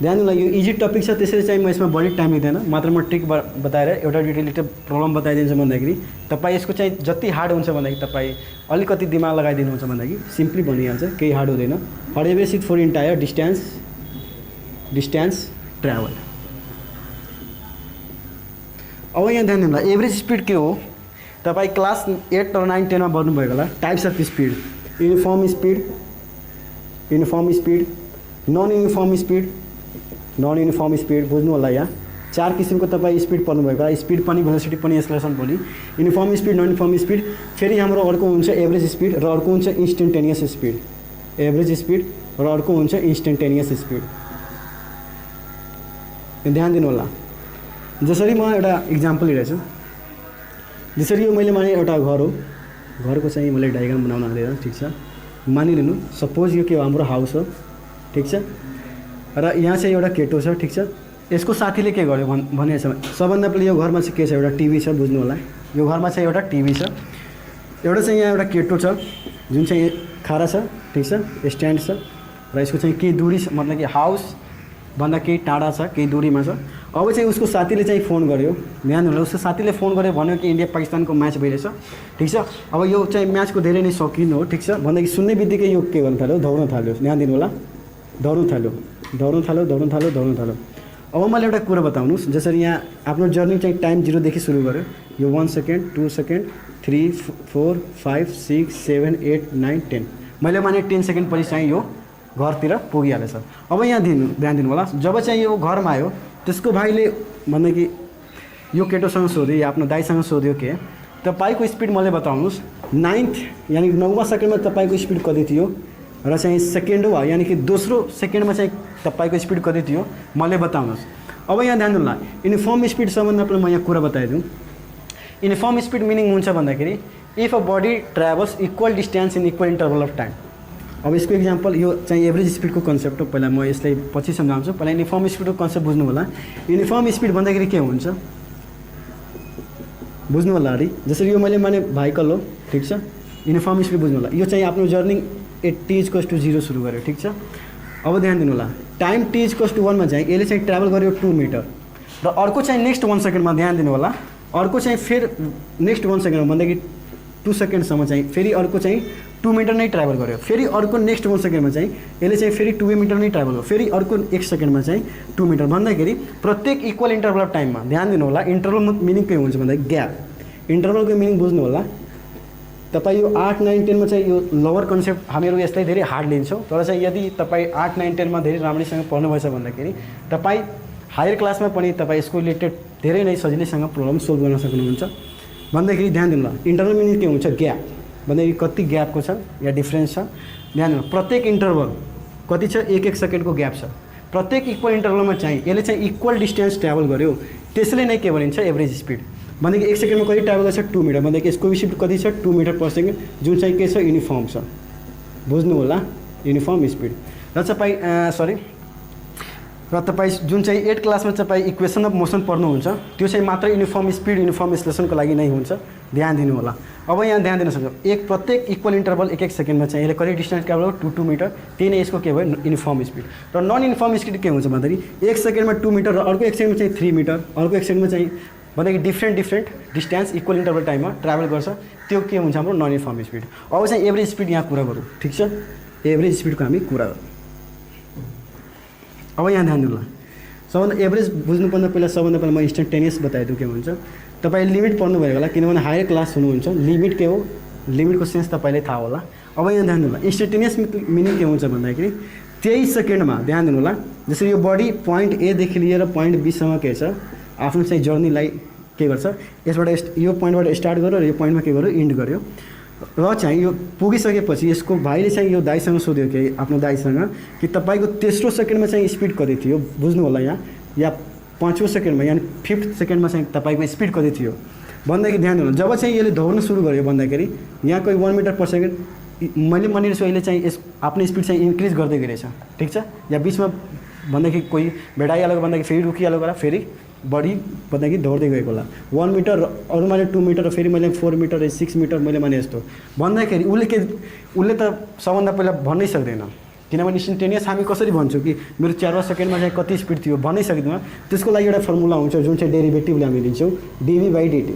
ध्यान दिनु, यो इजी टपिक छ, त्यसैले चाहिँ म यसमा बढी टाइम लिँदैन, मात्र म ट्रिक बताएर एउटा रिलेटेड प्रब्लम बताइदिन्छु भन्दाखेरि तपाईँ यसको चाहिँ जति हार्ड हुन्छ भन्दाखेरि तपाईँ अलिकति दिमाग लगाइदिनुहुन्छ भन्दाखेरि सिम्पली भनिहाल्छ, केही हार्ड हुँदैन। For average speed for entire distance travel. अब यहाँ ध्यान दिनु, एभरेज स्पीड के हो, तपाईँ क्लास 8 और 9 10 में पढ्नुभएको होला। Types of speed, uniform speed, non uniform speed बुझ्नु होला। यहाँ 4 किसिमको तपाईँ स्पीड पढ्नुभएको होला। स्पीड पनि, भेलोसिटी पनि, एक्सेलरेसन पनि। Uniform speed, non uniform speed, फेरि हाम्रो अर्को हुन्छ एभरेज स्पीड र अर्को हुन्छ इन्स्टेन्टेनियस स्पीड। एभरेज स्पीड र अर्को हुन्छ इन्स्टेन्टेनियस स्पीड। ध्यान दिनु होला। जसरी म एउटा इक्जाम्पल लिइरहेछु, जसरी यो मैले माने एउटा घर हो, घरको चाहिँ मैले डायग्राम बनाउन हालेर, ठिक छ। मानिलिनु सपोज यो के हो, हाम्रो हाउस हो, ठिक छ, र यहाँ चाहिँ एउटा केटो छ, ठिक छ। यसको साथीले के गर्यो भनेछ, सबभन्दा पहिले यो घरमा चाहिँ के छ, एउटा टिभी छ, बुझ्नु होला। यो घरमा चाहिँ एउटा टिभी छ, एउटा चाहिँ यहाँ एउटा केटो छ जुन चाहिँ खारा छ, ठिक छ, स्ट्यान्ड छ, र यसको चाहिँ केही दूरी छ, मतलब कि हाउस भन्दा केही टाढा छ, केही दूरीमा छ। अब चाहिँ उसको साथीले चाहिँ फोन गर्यो, ध्यान दिनु, उसको साथीले फोन गर्यो, भन्यो कि इन्डिया पाकिस्तानको म्याच भइरहेछ, ठिक छ। अब यो चाहिँ म्याचको धेरै नै शौकिन हो, ठिक छ। भन्दाखेरि सुन्ने बित्तिकै यो के गर्न थाल्यो, दौड्न थाल्यो। ध्यान दिनु होला, दौड्न थाल्यो। अब मैले एउटा कुरा बताउनुहोस्, जसरी यहाँ आफ्नो जर्नी चाहिँ टाइम 0 देखि सुरु गर्यो, यो 1 सेकेन्ड, 2 सेकेन्ड, 3 4 5 6 7 8 9 10, मैले माने 10 सेकेन्ड पछि चाहिँ यो घरतिर पुगिहालेछ। अब यहाँ ध्यान दिनु होला, जब चाहिँ यो घरमा आयो, त्यसको भाइले भन्दा कि यो केटोसँग सोध्यो या आफ्नो दाइसँग सोध्यो कि तपाईँको स्पिड मलाई बताउनुहोस्, 9th यानि 9वां सेकेन्डमा तपाईँको स्पिड कति थियो, र चाहिँ सेकेन्डवा यानि कि दोस्रो सेकेन्डमा चाहिँ तपाईँको स्पिड कति थियो, मलाई बताउनुहोस्। अब यहाँ ध्यान दिनु होला, यूनिफॉर्म स्पिड सबभन्दा पहिला म यहाँ कुरा बताइदिउँ। युनिफर्म स्पिड मिनिङ हुन्छ भन्दाखेरि if a body travels equal distance in equal interval of time. अब यसको इक्जाम्पल यो चाहिँ एभरेज स्पिडको कन्सेप्ट हो। पहिला म यसलाई पछि सम्झाउँछु, पहिला युनिफर्म स्पिडको कन्सेप्ट बुझ्नु होला। युनिफर्म स्पिड भन्दाखेरि के हुन्छ बुझ्नु होला अरे। जसरी यो मैले माने भाइकल हो, ठिक छ, युनिफर्म स्पिड बुझ्नु होला। यो चाहिँ आफ्नो जर्नी t=0 सुरु गर्यो, ठिक छ। अब ध्यान दिनु होला, टाइम t=1 मा चाहिँ यसले चाहिँ ट्राभल गर्यो 2 मिटर र अर्को चाहिँ नेक्स्ट 1 सेकेन्डमा ध्यान दिनु होला, अर्को चाहिँ फेरि नेक्स्ट 1 सेकेन्डमा भन्दाखेरि 2 सेकेन्डसम्म चाहिँ फेरि अर्को चाहिँ 2 मिटर नै ट्राभल गर्यो। फेरि अर्को नेक्स्ट 1 सेकेन्डमा चाहिँ यसले चाहिँ फेरि 2 मिटर नै ट्राभल गर्यो। फेरि अर्को 1 सेकेन्डमा चाहिँ 2 मिटर भन्दाखेरि प्रत्येक इक्वल इन्टरभल अफ टाइममा ध्यान दिनु होला। इन्टरभल मिनिङ के हुन्छ भन्दाखेरि ग्याप। इन्टरभलको मिनिङ बुझ्नु होला। तपाईँ यो 8, 9, 10 मा चाहिँ यो लोवर कन्सेप्ट हामीहरू यसलाई धेरै हार्ड लिन्छौँ, तर चाहिँ यदि तपाईँ 8, 9, 10 मा धेरै राम्रैसँग पढ्नुभएछ भन्दाखेरि तपाईँ हायर क्लासमा पनि तपाईँ यसको रिलेटेड धेरै नै सजिलैसँग प्रब्लम सोल्भ गर्न सक्नुहुन्छ। भन्दाखेरि ध्यान दिनु होला, इन्टरभल मिनिङ के हुन्छ ग्याप भन्दाखेरि कति ग्यापको छ या डिफ्रेन्स छ। ध्यान दिनु, प्रत्येक इन्टरभल कति छ 1-1 सेकेन्डको ग्याप छ। प्रत्येक इक्वल इन्टरभलमा चाहिँ यसले चाहिँ इक्वल डिस्टेन्स ट्राभल गर्यो, त्यसले नै के भनिन्छ एभरेज स्पिड। भनेको 1 सेकेन्डमा कति ट्राभल गर्छ 2 मिटर, भनेको यसको स्पिड कति छ 2 मिटर पर सेकेन्ड, जुन चाहिँ के छ युनिफर्म छ। बुझ्नु होला युनिफर्म स्पिड। र तपाईँ जुन चाहिँ 8 क्लासमा तपाईँ इक्वेसन अफ मोसन पढ्नुहुन्छ त्यो चाहिँ मात्र युनिफर्म स्पिड युनिफर्म एक्सेलरेसनको लागि नै हुन्छ, ध्यान दिनु होला। अब यहाँ ध्यान दिन सक्छ, प्रत्येक इक्वल इन्टरभल 1-1 सेकेन्डमा चाहिँ यसले कति डिस्टेन्स ट्राभल गर्यो 2-2 मिटर, त्यही नै यसको के भयो युनिफर्म स्पिड। र नन युनिफर्म स्पिड के हुन्छ भन्दाखेरि 1 सेकेन्डमा 2 मिटर र अर्को 1 सेकेन्डमा चाहिँ 3 मिटर, अर्को 1 सेकेन्डमा चाहिँ भन्दाखेरि डिफ्रेन्ट डिस्टेन्स इक्वल इन्टरभल टाइममा ट्राभल गर्छ, त्यो के हुन्छ हाम्रो नन युनिफर्म स्पिड। अब चाहिँ एभरेज स्पिड यहाँ कुरा गरौँ, ठिक छ, एभरेज स्पिडको हामी कुरा गरौँ। अब यहाँ ध्यान दिनु होला, सबभन्दा एभरेज बुझ्नुपर्दा पहिला सबभन्दा पहिला म इन्स्टेन्टेनियस बताइदिउँ के हुन्छ। तपाईँ लिमिट पढ्नु भएको होला, किनभने हायर क्लास हुनुहुन्छ, लिमिट के हो, लिमिटको सेन्स तपाईँलाई थाहा होला। अब यहाँ ध्यान दिनु होला, इन्स्टेन्टेनियस मिनिङ के हुन्छ भन्दाखेरि 23 सेकेन्डमा ध्यान दिनु होला। जसरी यो बडी पोइन्ट ए देखि लिएर पोइन्ट बी सम्म के छ आफ्नो चाहिँ जर्नीलाई के गर्छ, यसबाट यो पोइन्टबाट स्टार्ट गर्यो र यो पोइन्टमा के गर्यो इन्ड गर्यो। र चाहिँ यो पुगिसकेपछि यसको भाइले चाहिँ यो दाइसँग सोध्यो कि आफ्नो दाइसँग कि तपाईँको तेस्रो सेकेन्डमा चाहिँ स्पिड कति थियो, बुझ्नु होला यहाँ, या 5औं सेकेन्डमा यानि 5th सेकेन्डमा चाहिँ तपाईँको स्पिड कति थियो भन्दाखेरि ध्यान दिनु। जब चाहिँ यसले दौड्न सुरु गर्यो भन्दाखेरि यहाँ कोही 1 मिटर पर सेकेन्ड मैले मानिरहेको छु, अहिले चाहिँ आफ्नो स्पिड चाहिँ इन्क्रिज गर्दै गइरहेछ, ठिक छ। या बिचमा भन्दाखेरि कोही भेटाइहाल्यो भन्दाखेरि फेरि रुकिहाल्यो होला, फेरि बढी भन्दाखेरि दौड्दै गएको होला 1 मिटर, अरू मैले 2 मिटर, फेरि मैले 4 मिटर 6 मिटर मैले माने यस्तो भन्दाखेरि उसले त सबभन्दा पहिला भन्नै सक्दैन, किनभने इन्स्टेन्टेनियस हामी कसरी भन्छौँ कि मेरो 4 सेकेन्डमा चाहिँ कति स्पिड थियो भन्नै सक्दैन। त्यसको लागि एउटा फर्मुला हुन्छ जुन चाहिँ डेरिभेटिभले हामी लिन्छौँ dv/dt,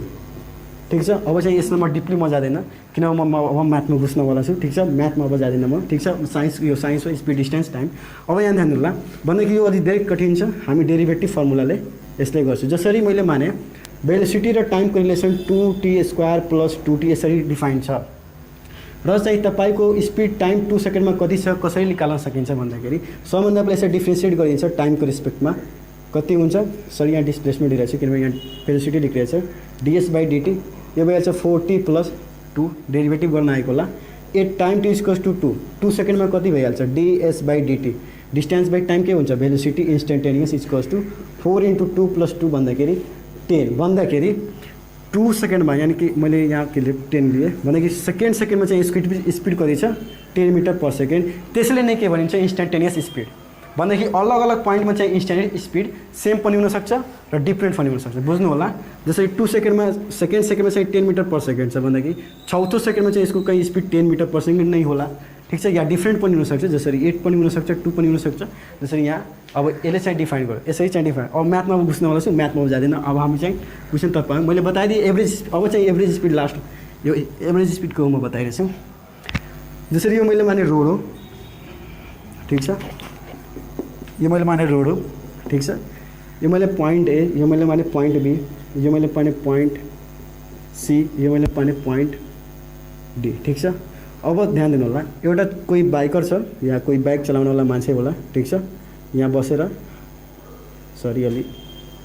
ठिक छ। अब चाहिँ यसमा म डिपली म जाँदैन, किनभने म म्याथमा बुझ्नवाला छु, ठिक छ, म्याथमा अब जाँदिनँ म, ठिक छ। यो साइन्स हो, स्पिड डिस्टेन्स टाइम। अब यहाँ ध्यान दिनु होला, भन्दाखेरि यो अलिक धेरै कठिन छ, हामी डेरिभेटिभ फर्मुलाले यसलाई गर्छु। जसरी मैले माने भेलोसिटी र टाइमको रिलेसन 2t² + 2t यसरी डिफाइन छ, र चाहिँ तपाईँको स्पिड टाइम 2 सेकेन्डमा कति छ कसरी निकाल्न सकिन्छ भन्दाखेरि सबभन्दा पहिला यसलाई डिफ्रेन्सिएट गरिन्छ टाइमको रिस्पेक्टमा कति हुन्छ। सर यहाँ डिस्प्लेसमेन्ट दिइरहेको छ किनभने यहाँ भेलोसिटी लेखिरहेको छ, ds/dt यो भइहाल्छ 4t + 2 डेरिभेटिभ गर्न आएको होला। एट टाइम t = 2 सेकेन्डमा कति भइहाल्छ ds/dt, डिस्टेन्स बाई टाइम के हुन्छ भेलोसिटी इन्स्टेन्टेनियस = 4 × 2 + 2 भन्दाखेरि 10 भन्दाखेरि 2 सेकेन्डमा यानि कि मैले यहाँ के 10 लिए भन्दाखेरि सेकेन्डमा चाहिँ स्पिड कति छ 10 मिटर पर सेकेन्ड। त्यसैले नै के भनिन्छ इन्स्टेन्टेनियस स्पिड भन्दाखेरि अलग अलग पोइन्टमा चाहिँ इन्स्टेन्टेनियस स्पिड सेम पनि हुनसक्छ र डिफ्रेन्ट पनि हुनसक्छ, बुझ्नु होला। जसरी 2 सेकेन्डमा सेकेन्डमा चाहिँ 10 मिटर पर सेकेन्ड छ भन्दाखेरि चौथो सेकेन्डमा चाहिँ यसको कहीँ स्पिड 10 मिटर पर सेकेन्ड नै होला, ठिक छ। या डिफ्रेन्ट पनि हुनसक्छ, जसरी 8 पनि हुनसक्छ, 2 पनि हुनसक्छ, जसरी यहाँ अब यसले चाहिँ डिफाइन गर्यो, यसरी चाहिँ डिफाइन। अब म्याथमा बुझ्नुवाला छु, म्याथमा जाँदैन। अब हामी चाहिँ क्वेसन तपाईँ मैले बताइदिएँ एभरेज। अब चाहिँ एभरेज स्पिड लास्ट, यो एभरेज स्पिडको म बताइरहेको छु। जसरी यो मैले माने रोड हो, ठिक छ, यो मैले माने रोड हो, ठिक छ। यो मैले पोइन्ट ए, यो मैले माने पोइन्ट बी, यो मैले माने पोइन्ट सी, यो मैले माने पोइन्ट डी, ठिक छ। अब ध्यान दिनु होला, एउटा कोही बाइकर छ या कोही बाइक चलाउनेवाला मान्छे होला, ठिक छ, यहाँ बसेर सरी अलि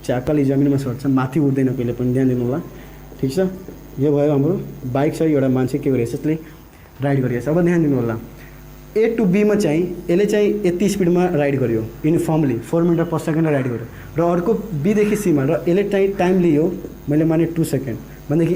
च्याकली जमिनमा सर्छ, माथि उठ्दैन कहिले पनि, ध्यान दिनु होला, ठिक छ। यो भयो हाम्रो बाइक छ, एउटा मान्छे के गरिरहेछ त्यसले राइड गरिरहेछ। अब ध्यान दिनु होला, ए टु बीमा चाहिँ यसले चाहिँ यति स्पिडमा राइड गर्यो uniformly 4 metre per second ride गर्यो, र अर्को बीदेखि सीमा र यसले चाहिँ टाइम लियो मैले माने 2 सेकेन्ड, भनेदेखि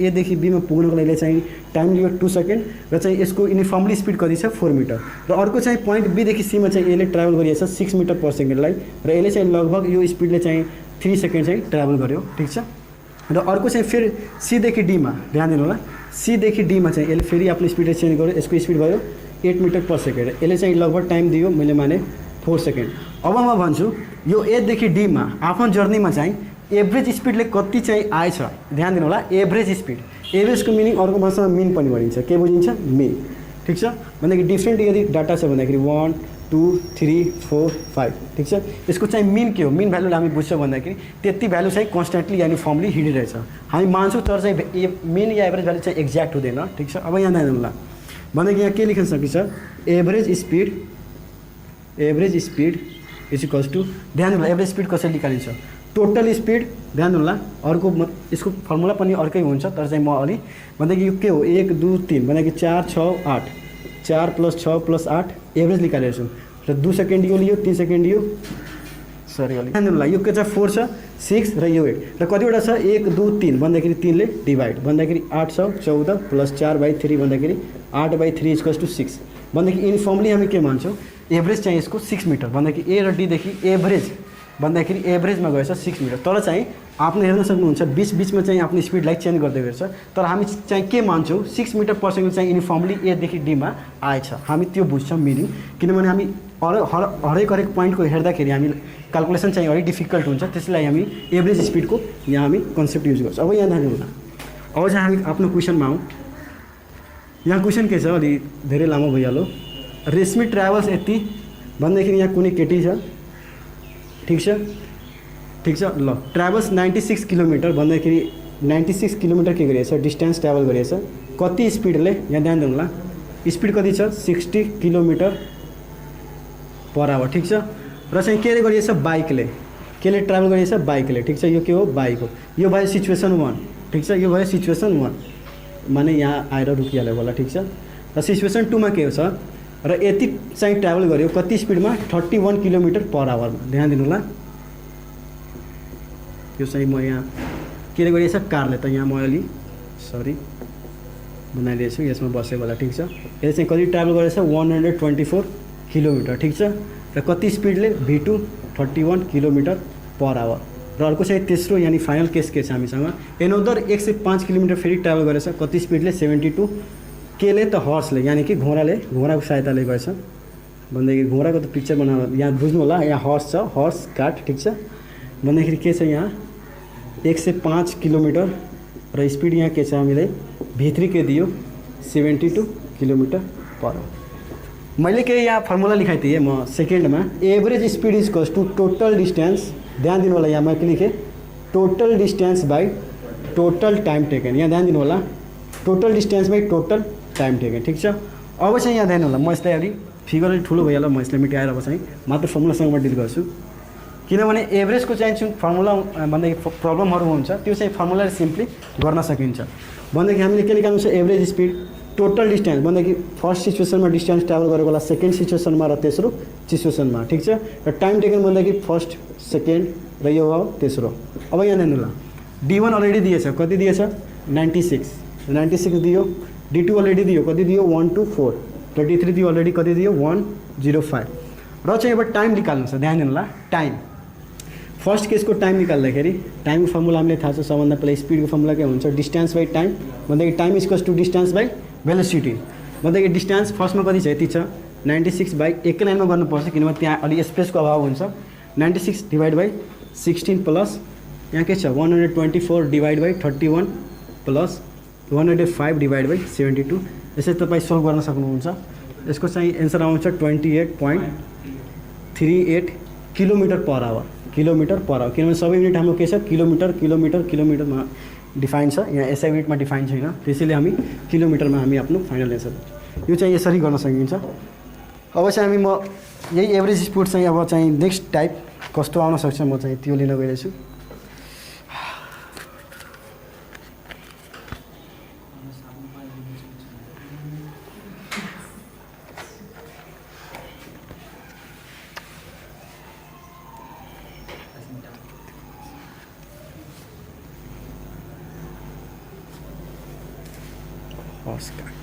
एदेखि बीमा पुग्नको लागि चाहिँ टाइम लियो 2 सेकेन्ड र चाहिँ यसको युनिफर्मली स्पिड कति छ 4 मिटर र अर्को चाहिँ पोइन्ट बीदेखि सीमा चाहिँ यसले ट्राभल गरिरहेछ 6 मिटर पर सेकेन्डलाई र यसले चाहिँ लगभग यो स्पिडले चाहिँ 3 सेकेन्ड चाहिँ ट्राभल गर्यो ठिक छ। र अर्को चाहिँ फेरि सीदेखि डीमा ध्यान दिनु होला, सीदेखि डीमा चाहिँ यसले फेरि आफ्नो स्पिड चेन्ज गर्यो, यसको स्पिड भयो 8 मिटर पर सेकेन्ड, यसले चाहिँ लगभग टाइम दियो मैले माने 4 सेकेन्ड। अब म भन्छु यो एदेखि डीमा आफ्नो जर्नीमा चाहिँ एभरेज स्पिडले कति चाहिँ आएछ, ध्यान दिनु होला एभरेज स्पिड, एभरेजको मिनिङ अर्को भाषामा मिन पनि भनिन्छ, के बुझिन्छ मिन ठिक छ। भनेदेखि डिफ्रेन्ट यदि डाटा छ भन्दाखेरि 1 2 3 4 5 ठिक छ, यसको चाहिँ मिन के हो, मिन भ्यालु हामी बुझ्छौँ भन्दाखेरि त्यति भ्यालु चाहिँ कन्स्टेन्टली युनिफर्मली हिँडिरहेछ हामी मान्छौँ, तर चाहिँ मिन या एभरेज भ्यालु चाहिँ एक्ज्याक्ट हुँदैन ठिक छ। अब यहाँ ध्यान दिनु होला भनेदेखि यहाँ के लेख्न सकिन्छ average speed is equals to, ध्यान दिनु होला एभरेज स्पिड कसरी निकालिन्छ, टोटल स्पिड, ध्यान दिनु होला अर्को यसको फर्मुला पनि अर्कै हुन्छ तर चाहिँ म अलि भनेदेखि यो के हो 1 2 3 भनेदेखि 4 6 8 4 + 6 + 8 एभरेज निकालेको छु र 2 सेकेन्ड यो लियो 3 सेकेन्ड यो सरी अलि ध्यान दिनु होला यो के छ 4 छ 6 र यो 8 र कतिवटा छ 1 2 3 भन्दाखेरि 3 ले डिभाइड भन्दाखेरि 814 + 4/3 भन्दाखेरि 8/3 = 6 भन्दाखेरि युनिफर्मली हामी के भन्छौँ एभरेज चाहिँ यसको 6 मिटर भन्दाखेरि ए र डीदेखि एभरेज भन्दाखेरि एभरेजमा गएछ 6 मिटर, तर चाहिँ आफ्नो हेर्न सक्नुहुन्छ बिचमा चाहिँ आफ्नो स्पिडलाई चेन्ज गर्दै गर्छ, तर हामी चाहिँ के मान्छौँ 6 मिटर पर सेकेन्ड चाहिँ युनिफर्मली एदेखि डीमा आएछ, हामी त्यो बुझ्छौँ मिनिङ, किनभने हामी हरेक पोइन्टको हेर्दाखेरि हामी क्यालकुलेसन चाहिँ अलिक डिफिकल्ट हुन्छ, त्यसलाई हामी एभरेज स्पिडको यहाँ हामी कन्सेप्ट युज गर्छौँ। अब यहाँ ध्यान दिनु, अब चाहिँ हामी आफ्नो क्वेसनमा आउँ। यहाँ क्वेसन के छ अलि धेरै लामो भइहाल्यो, रेशमी ट्राभल्स यति भन्दाखेरि यहाँ कुनै केटी छ ठिक छ ल ट्राभल्स 96 किलोमिटर भन्दाखेरि 96 किलोमिटर के गरिएछ डिस्टेन्स ट्राभल गरिएछ कति स्पिडले, यहाँ ध्यान दिनु होला स्पिड कति छ 60 किलोमिटर पर आवर ठिक छ, र चाहिँ के गरिएछ बाइकले, केले ट्राभल गरिएछ बाइकले ठिक छ, यो के हो बाइक हो, यो भयो सिचुएसन 1 ठिक छ, यो भयो सिचुएसन 1 माने यहाँ आएर रुकिहाल्यो होला ठिक छ। र सिचुएसन 2 मा के छ र यति चाहिँ ट्राभल गर्यो कति स्पिडमा 31 किलोमिटर पर आवरमा, ध्यान दिनु होला यो चाहिँ म यहाँ के गरिएछ कारले, त यहाँ म अलि सरी बनाइदिएको छु यसमा बसेको होला ठिक छ, यसले चाहिँ कति ट्राभल गरेछ 124 किलोमिटर ठिक छ, र कति स्पिडले V2 31 किलोमिटर पर आवर। र अर्को चाहिँ तेस्रो यानि फाइनल केस के छ हामीसँग एनोदर 105 किलोमिटर फेरि ट्राभल गरेछ कति स्पिडले 72, केले त हर्सले यानि कि घोडाको सहायताले गएछ भन्दाखेरि घोडाको त पिक्चर बनाउन यहाँ बुझ्नु होला, यहाँ हर्स छ हर्स काट ठिक छ, भन्दाखेरि के छ यहाँ 105 किलोमिटर र स्पिड यहाँ के छ हामीले V3 के दियो 72 किलोमिटर पर आवर। मैले के यहाँ फर्मुला लेखाइ थिएँ म सेकेन्डमा average speed is equals to total distance, ध्यान दिनु होला यहाँ मैं के लेखेँ total distance by total time taken, यहाँ ध्यान दिनु होला total distance by total time taken ठिक छ। अब चाहिँ यहाँ ध्यान होला म यसलाई अलि फिगर अलिक ठुलो भइहाल्यो, म यसलाई मेटाएर अब चाहिँ मात्र फर्मुलासँग म डिल गर्छु, किनभने एभरेजको चाहिँ जुन फर्मुला भन्दाखेरि प्रब्लमहरू हुन्छ त्यो चाहिँ फर्मुलाले सिम्पली गर्न सकिन्छ। भन्दाखेरि हामीले के निकाल्नु छ एभरेज स्पिड टोटल डिस्टेन्स भन्दाखेरि फर्स्ट सिचुएसनमा डिस्टेन्स ट्राभल गरेको होला सेकेन्ड सिचुएसनमा र तेस्रो सिचुएसनमा ठिक छ, र टाइम टेकन भन्दाखेरि फर्स्ट सेकेन्ड र यो हो तेस्रो। अब यहाँ हेर्नु होला D1 अलरेडी दिएछ कति दिएछ 96 दियो, D2 अलरेडी दियो कति दियो 124 र D3 दियो अलरेडी कति दियो 105, र चाहिँ अब टाइम निकाल्नु छ, ध्यान दिनु होला टाइम फर्स्ट केसको टाइम निकाल्दाखेरि टाइमको फर्मुला हामीले थाहा छ सबभन्दा पहिला स्पिडको फर्मुला के हुन्छ डिस्टेन्स बाई टाइम भन्दाखेरि time equals to distance by velocity भन्दाखेरि डिस्टेन्स फर्स्टमा कति छ यति छ 96 बाई एकै लाइनमा गर्नुपर्छ किनभने त्यहाँ अलि स्पेसको अभाव हुन्छ, 96 डिभाइड बाई 16 प्लस यहाँ के छ 124 divide by 31 plus 105 divide by 72, यसरी तपाईँ सल्भ गर्न सक्नुहुन्छ। यसको चाहिँ एन्सर आउँछ 28.38 किलोमिटर पर आवर किनभने सबै युनिट हाम्रो के छ किलोमिटरमा डिफाइन छ, यहाँ एसआई युनिटमा डिफाइन छैन, त्यसैले हामी किलोमिटरमा हामी आफ्नो फाइनल एन्सर यो चाहिँ यसरी गर्न सकिन्छ। अब चाहिँ हामी म यही एभरेज स्पिड चाहिँ अब चाहिँ नेक्स्ट टाइप कस्तो आउन सक्छ म चाहिँ त्यो लिन गइरहेछु। हर्स काट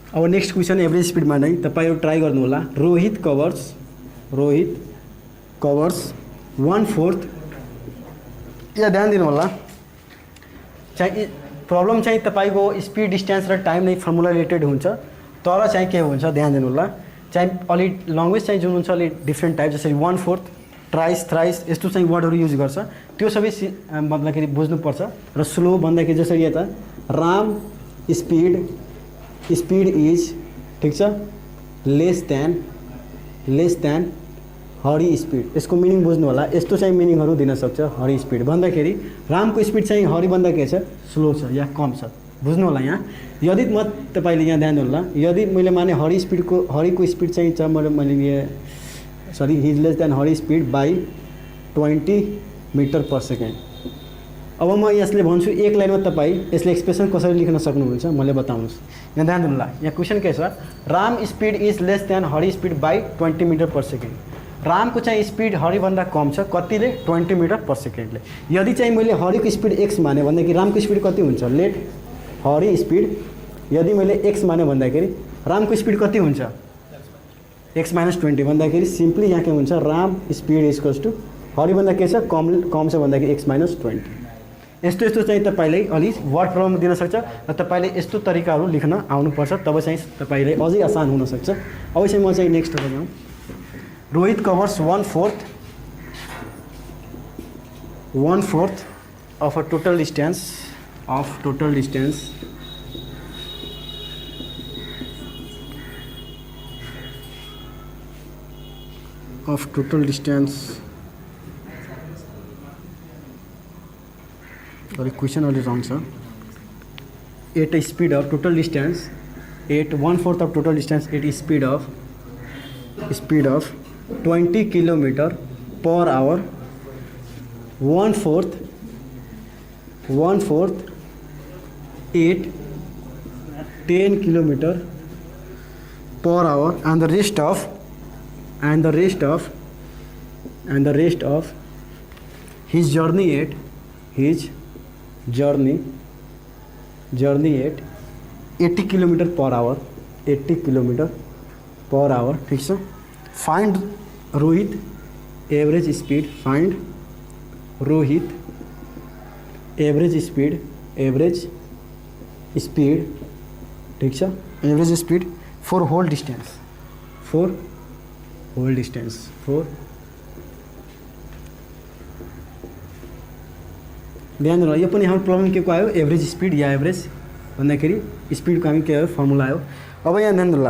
अब नेक्स्ट क्वेसन एभरेज स्पिडमा नै तपाईहरु ट्राई गर्नु होला। रोहित कभर्स 1/4 यहाँ ध्यान दिनु होला। चाहिँ प्रब्लम चाहिँ तपाईको स्पिड डिस्टेन्स र टाइम नै फर्मुला रिलेटेड हुन्छ, तर चाहिँ के हुन्छ ध्यान दिनु होला। चाहिँ अलि ल्याङ्ग्वेज चाहिँ जुन हुन्छ अलि डिफ्रेन्ट टाइप, जसरी 1/4 ट्राइस थ्राइस यस्तो चाहिँ वर्डहरु युज गर्छ, त्यो सबै मतलबखेरि बुझ्नुपर्छ। र स्लो भन्दाखेरि जसरी यता राम स्पीड इज ठीक छ लेस देन हरी स्पीड, यसको मिनिङ बुझ्नु होला। यस्तो चाहिँ मिनिङहरु दिन सक्छ। हरी स्पीड भन्दाखेरि रामको स्पीड चाहिँ हरी भन्दा के छ स्लो छ या कम छ, बुझ्नु होला। यहाँ यदि म तपाईले यहाँ ध्यान दिनु होला, यदि मैले माने हरीको स्पीड चाहिँ छ मैले sorry he is less than Hari speed by 20 metre per second. अब म यसले भन्छु एक लाइनमा तपाई यसले एक्सप्रेसन कसरी लेख्न सक्नुहुन्छ मैले बताउनुस्। यहाँ ध्यान दिनु होला। यहाँ क्वेशन के छ, Ram speed is less than Hari speed by 20 metre per second. रामको चाहिँ स्पीड हरी भन्दा कम छ, कतिले 20 मिटर पर सेकेन्डले। यदि चाहिँ मैले हरीको स्पीड x माने भन्दाखेरि रामको स्पीड कति हुन्छ, लेट हरी स्पीड यदि मैले x माने भन्दाखेरि रामको स्पीड कति हुन्छ x - 20 भन्दाखेरि सिम्पली यहाँ के हुन्छ राम स्पीड इक्वल्स टु हरी भन्दा के छ कम छ भन्दाखेरि x - 20। यस्तो चाहिँ तपाईले अलि वर्ड प्रब्लम दिन सक्छ र तपाईले यस्तो तरिकाहरु लेख्न आउनुपर्छ, तब चाहिँ तपाईले अझै आसान हुन सक्छ। अब चाहिँ म चाहिँ नेक्स्ट जाउँ। Rohit covers 1/4 of a total distance of total distance sorry question only wrong sir, at a speed of total distance at 1/4 of total distance at a speed of 20 kilometer per hour, 1/4 at 10 kilometer per hour, and the rest of his journey at 80 kilometer per hour, 80 kilometer per hour। ठीक छ। Find Rohit average speed, find Rohit average speed ठीक छ, average speed for whole distance ध्यान दिनु। यो पनि हाम्रो problem के को आयो, एवरेज स्पीड या एवरेज भन्दाखेरि स्पीड को हामी के आयो फर्मुला आयो। अब यहाँ ध्यान दिनु,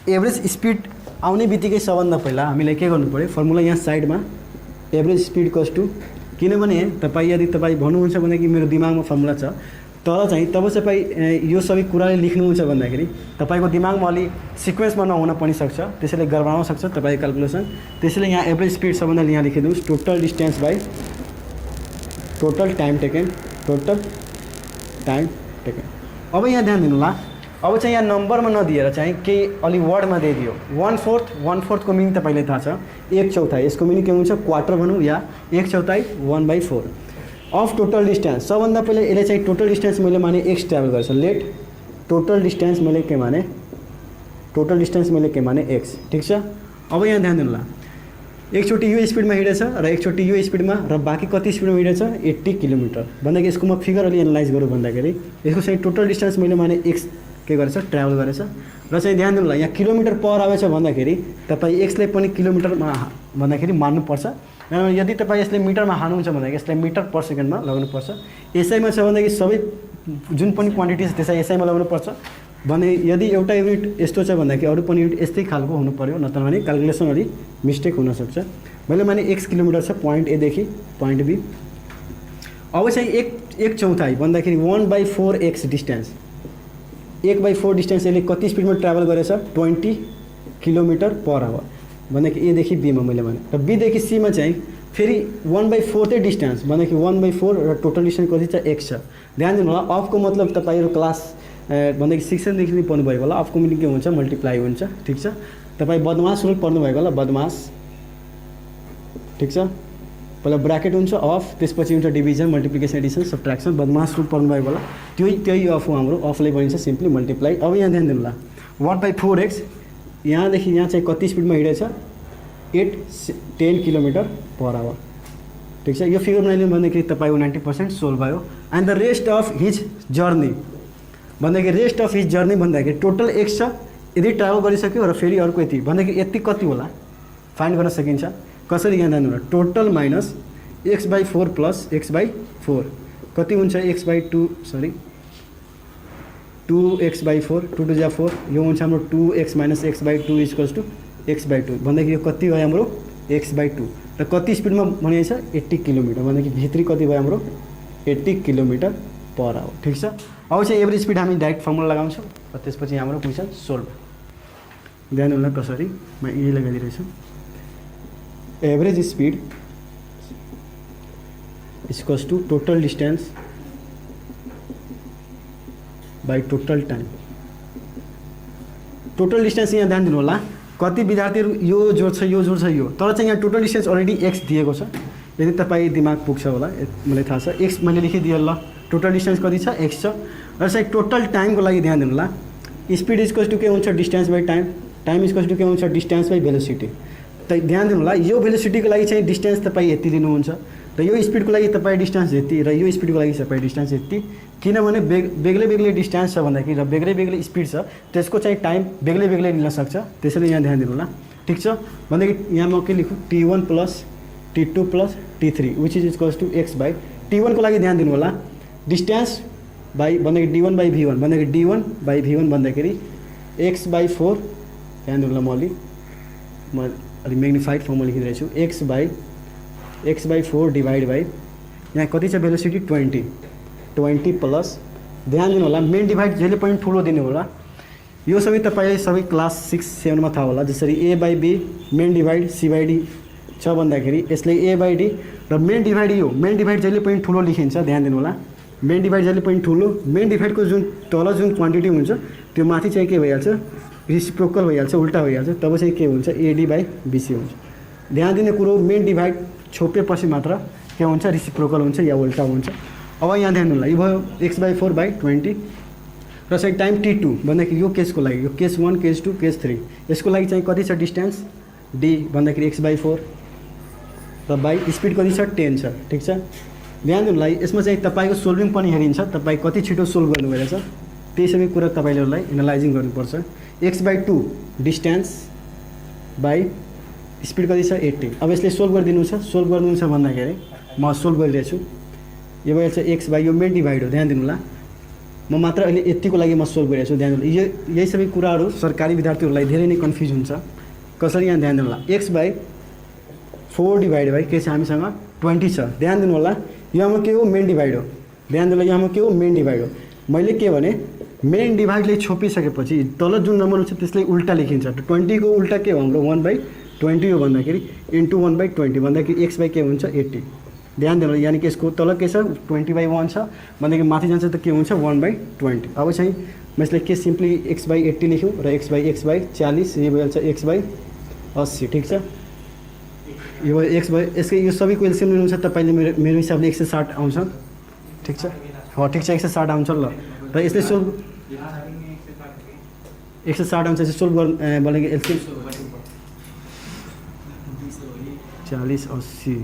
एवरेज स्पीड आउने बित्तिकै सबभन्दा पहिला हामीलाई के गर्नु पर्यो, फर्मुला यहाँ साइडमा एवरेज स्पीड कस टु, किनभने तपाईँ यदि तपाईँ भन्नुहुन्छ भने कि मेरो दिमागमा फर्मुला छ, तर चाहिँ तब तपाईँ यो सबै कुराले लेख्नुहुन्छ भन्दाखेरि तपाईको दिमागमा अलि सिक्वेन्समा नहुन पनि सक्छ, त्यसैले गडबडाउन सक्छ तपाईको क्याल्कुलेसन। त्यसैले यहाँ एभरेज स्पीड सबभन्दा यहाँ लेखिदिनुहोस् total distance by total time taken. अब यहाँ ध्यान दिनु होला। अब चाहिँ यहाँ नम्बरमा नदिएर चाहिँ केही अलि वर्डमा दिइदियो। 1/4 को मिनिङ तपाईलाई थाहा छ, 1/4। यसको मिनिङ के हुन्छ, क्वार्टर भनौँ या 1/4 1/4 अफ टोटल डिस्टेन्स। सबभन्दा पहिले यसले चाहिँ टोटल डिस्टेन्स मैले माने x ट्राभल गर्छ, लेट टोटल डिस्टेन्स मैले के माने x। ठीक छ। अब यहाँ ध्यान दिनु होला, एकचोटि यो स्पिडमा हिँडेछ र एकचोटि यो स्पिडमा र बाँकी कति स्पिडमा हिँडेछ 80 किलोमिटर भन्दाखेरि यसको म फिगर अलि एनालाइज गरौँ भन्दाखेरि यसको चाहिँ टोटल डिस्टेन्स मैले माने x के गरेछ ट्राभल गरेछ र चाहिँ ध्यान दिनु होला यहाँ किलोमिटर पर आवेछ भन्दाखेरि तपाईँ x लाई पनि किलोमिटरमा भन्दाखेरि मान्नुपर्छ। यदि तपाईँ यसले मिटरमा हाल्नुहुन्छ भन्दाखेरि यसलाई मिटर पर सेकेन्डमा लगाउनुपर्छ। एसआईमा छ भन्दाखेरि सबै जुन पनि क्वान्टिटी छ त्यसलाई एसआईमा लगाउनुपर्छ भने यदि एउटा युनिट यस्तो छ भन्दाखेरि अरू पनि युनिट यस्तै खालको हुनु पर्यो, नत्र भने क्याल्कुलेसन अलि मिस्टेक हुनसक्छ। मैले माने x किलोमिटर छ पोइन्ट ए देखि पोइन्ट बी। अब चाहिँ 1/4 भन्दाखेरि 1/4x डिस्टेन्स, 1/4 डिस्टेन्स यसले कति स्पिडमा ट्राभल गरेछ 20 किलोमिटर पर आवर भन्दाखेरि ए देखि बी मा मैले भने र बी देखि सी मा चाहिँ फेरि 1/4 चाहिँ डिस्टेन्स भन्दाखेरि 1/4 र टोटल डिस्टेन्स कति छ x छ। ध्यान दिनु होला, अफको मतलब तपाईँहरू क्लास भन्दाखेरि शिक्षणदेखि नै पढ्नु भएको होला। अफको मिनिङ के हुन्छ, मल्टिप्लाई हुन्छ, ठिक छ। तपाईँ बदमास रुल पढ्नु भएको होला, बदमास, ठिक छ। पहिला ब्राकेट हुन्छ अफ, त्यसपछि हुन्छ डिभिजन, मल्टिप्लिकेसन, एडिसन, सब्ट्र्याक्सन, बदमास रुल पढ्नु भएको होला। त्यही अफ हो हाम्रो, अफलाई बनिन्छ सिम्पली मल्टिप्लाई। अब यहाँ ध्यान दिनु होला, 1/4x यहाँदेखि यहाँ चाहिँ कति स्पिडमा हिँडेछ, 8-10 km/h, ठिक छ। यो फिगर बनाइदिनु भन्दाखेरि तपाईँको 90% सोल्भ भयो। And the rest of his journey भन्दाखेरि रेस्ट अफ हिज जर्नी भन्दाखेरि टोटल x छ, यदि ट्राभल गरिसक्यो र फेरि अर्को यति भन्दाखेरि यति कति होला फाइन्ड गर्न सकिन्छ। कसरी, यहाँ जानु होला, total minus x/4 plus x/4 कति हुन्छ, x/2 2x/4, 2 2 जा 4, यो हुन्छ हाम्रो 2x minus x/2 equals to x/2 भन्दाखेरि यो कति भयो हाम्रो x/2 र कति स्पिडमा भनेको छ 80 किलोमिटर भन्दाखेरि भित्री कति भयो हाम्रो 80 km/h, ठिक छ। अब चाहिँ एभरेज स्पिड हामी डाइरेक्ट फर्मुला लगाउँछौँ र त्यसपछि हाम्रो क्वेसन सोल्भ। ध्यान होला कसरी, म यही लगाइदिरहेछु। Average speed equals to total distance by total time. Total distance यहाँ ध्यान दिनु होला, कति विद्यार्थीहरू यो जोड्छ यो जोड्छ यो, तर चाहिँ यहाँ टोटल डिस्टेन्स अलरेडी x दिएको छ। यदि तपाईँ दिमाग पुग्छ होला, मलाई थाहा छ, x मैले लेखिदिएँ ल, टोटल डिस्टेन्स कति छ x छ। र चाहिँ टोटल टाइमको लागि ध्यान दिनु होला, स्पिड इक्वल्स टु के हुन्छ distance by time, time equals to के हुन्छ डिस्टेन्स बाई भेलोसिटी। त ध्यान दिनु होला, यो भेलोसिटीको लागि चाहिँ डिस्टेन्स तपाईँ यति लिनुहुन्छ र यो स्पिडको लागि तपाईँ डिस्टेन्स यति र यो स्पिडको लागि तपाईँ डिस्टेन्स यति, किनभने बेग्लै बेग्लै डिस्टेन्स छ भन्दाखेरि र बेग्लै बेग्लै स्पिड छ, त्यसको चाहिँ टाइम बेग्लै बेग्लै लिन सक्छ। त्यसैले यहाँ ध्यान दिनु होला, ठिक छ। भन्दाखेरि यहाँ म के लेख्छु, t1 plus t2 plus t3 which is equals to x/, t1 को लागि ध्यान दिनु होला, डिस्टेन्स बाई भन्दाखेरि d1/v1 भन्दाखेरि d1/v1 भन्दाखेरि x/4, ध्यान दिनु होला, म अलि म्याग्निफाइड फर्ममा लेखिदिरहेछु, x/4 डिभाइड बाई यहाँ कति छ भेलोसिटी 20 प्लस, ध्यान दिनु होला मेन डिभाइड जहिले पनि ठुलो दिनु होला। यो सबै तपाईँले सबै क्लास 6-7 मा थाहा होला, जसरी a/b मेन डिभाइड c/d छ भन्दाखेरि यसले a/d र मेन डिभाइड, यो मेन डिभाइड जहिले पनि ठुलो लेखिन्छ। ध्यान दिनु होला, मेन डिभाइड जहिले पनि ठुलो, मेन डिभाइडको जुन तल जुन क्वान्टिटी हुन्छ त्यो माथि चाहिँ के भइहाल्छ, रेसिप्रोकल भइहाल्छ, उल्टा भइहाल्छ, तब चाहिँ के हुन्छ ad/bc हुन्छ। ध्यान दिने कुरो, मेन डिभाइड छोपेपछि मात्र के हुन्छ, रेसिप्रोकल हुन्छ या उल्टा हुन्छ। अब यहाँ ध्यान दिनु होला, यो भयो x/4/20 र चाहिँ टाइम t2 भन्दाखेरि यो केसको लागि, यो केस 1 केस 2 केस 3, यसको लागि चाहिँ कति छ डिस्टेन्स d भन्दाखेरि x/4 र बाई स्पिड कति छ 10 छ, ठिक छ। ध्यान दिनु होला, यसमा चाहिँ तपाईँको सोल्भिङ पनि हेरिन्छ, तपाईँ कति छिटो सोल्भ गर्नु भइरहेछ, त्यही सबै कुरा तपाईँलाई एनालाइजिङ गर्नुपर्छ। x/2 डिस्टेन्स बाई स्पिड कति छ 80। अब यसले सोल्भ गरिदिनु छ, सोल्भ गर्नुहुन्छ भन्दाखेरि म सोल्भ गरिरहेछु। यो भइहाल्छ x बाई, यो मेन डिभाइड हो, ध्यान दिनु होला, म मात्र अहिले यतिको लागि म सोल्भ गरिरहेछु। ध्यान दिनु, यही सबै कुराहरू सरकारी विद्यार्थीहरूलाई धेरै नै कन्फ्युज हुन्छ। कसरी, यहाँ ध्यान दिनु होला, x/4 डिभाइड बाई के छ हामीसँग 20 छ। ध्यान दिनु होला, यहाँ के हो मेन डिभाइड हो, ध्यान दिनु होला, यहाँ के हो मेन डिभाइड हो। मैले के भने मेन डिभाइडले छोपिसकेपछि तल जुन नम्बर हुन्छ त्यसले उल्टा लेखिन्छ। 20 को उल्टा के हो हाम्रो 1/20 हो भन्दाखेरि इन्टु 1/20 भन्दाखेरि x/ के हुन्छ 80। ध्यान दिनु, यानि कि यसको तल के छ 20/1 छ भन्दाखेरि माथि जान्छ त के हुन्छ 1/20। अब चाहिँ म यसलाई के सिम्पली x/80 लेख्यौँ र x/40, यो भइहाल्छ x/80, ठिक छ। यो यसको यो सबैको एलसिएम लिनुहुन्छ तपाईँले, मेरो हिसाबले 160 आउँछ, ठिक छ। ठिक छ, 160 आउँछ ल। र यसले सोल्भ 160 आउँछ, यसले सोल्भ गर्नु भनेको एलसिएम 40 80।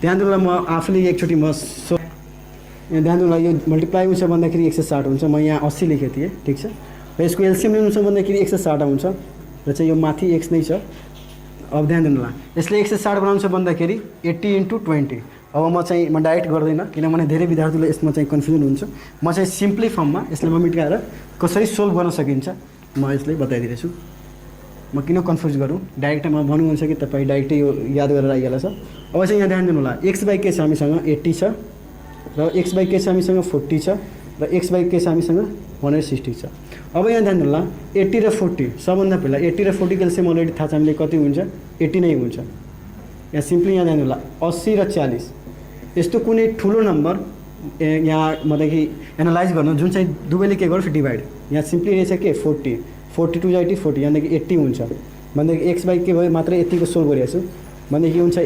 ध्यान दिनु होला, म आफूले एकचोटि म ध्यान दिनु होला, यो मल्टिप्लाई हुन्छ भन्दाखेरि 160 हुन्छ, म यहाँ 80 लेखेको थिएँ, ठिक छ। र यसको एलसिएम लिनुहुन्छ भन्दाखेरि 160 आउँछ र चाहिँ यो माथि x नै छ। अब ध्यान दिनु होला, यसले 160 बनाउँछ भन्दाखेरि 80 × 20। अब म डाइरेक्ट गर्दैन, किनभने धेरै विद्यार्थीले यसमा चाहिँ कन्फ्युजन हुन्छ। म चाहिँ सिम्पली फर्ममा यसलाई म मेटाएर कसरी सोल्भ गर्न सकिन्छ म यसलाई बताइदिरहेछु। म किन कन्फ्युज गरौँ, डाइरेक्ट म भन्नुहुन्छ कि तपाईँ डाइरेक्टै यो याद गरेर आइहाल्छ। अब चाहिँ यहाँ ध्यान दिनु होला, x/, के छ हामीसँग 80 छ र x/, के छ हामीसँग 40 छ र x/, के छ हामीसँग 160 छ। अब यहाँ ध्यान दिनु होला, 80 र 40 सबभन्दा पहिला 80 र 40 को एलसिएम अलरेडी थाहा छ हामीले कति हुन्छ, 80 नै हुन्छ। यहाँ सिम्पली यहाँ जानु होला 80 र 40 यस्तो कुनै ठुलो नम्बर यहाँ मतलब कि एनालाइज गर्नु जुन चाहिँ दुवैले के गर्छ डिभाइड यहाँ सिम्पली रहेछ के 40 42 जा 80 40 यहाँदेखि 80 हुन्छ भनेदेखि एक्स बाई के भयो मात्र यतिको सोल्भ गरिरहेको छु भनेदेखि हुन्छ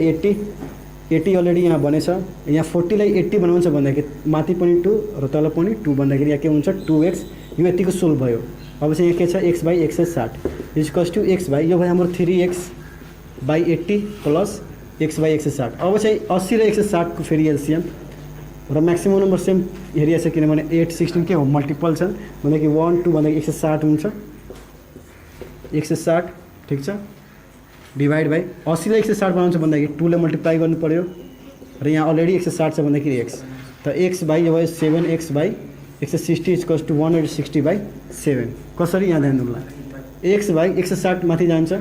80 अलरेडी यहाँ बनेछ यहाँ 40 लाई 80 बनाउँछ भन्दाखेरि माथि पनि 2 र तल पनि 2 भन्दाखेरि यहाँ के हुन्छ 2x यो यतिको सोल्भ भयो। अब चाहिँ यहाँ के छ x by 160 equals to x by यो भयो हाम्रो 3x by 80 plus x by 160। अब चाहिँ 80 र 160 को फेरि एलसिएम र म्याक्सिमम नम्बर सेम हेरिएको छ किनभने 8 16 के हो मल्टिपल छन् भनेदेखि 1 2 भन्दाखेरि 160 हुन्छ 160 ठीक छ डिभाइड बाई 80 लाई 160 बनाउँछ भन्दाखेरि 2 ले मल्टिप्लाई गर्नु पर्यो र यहाँ अलरेडी 160 छ भन्दाखेरि x त x बाई यो भयो 7x by 160 equals to 160 by 7 कसरी यहाँ ध्यान दिनुला x बाई 160 माथि जान्छ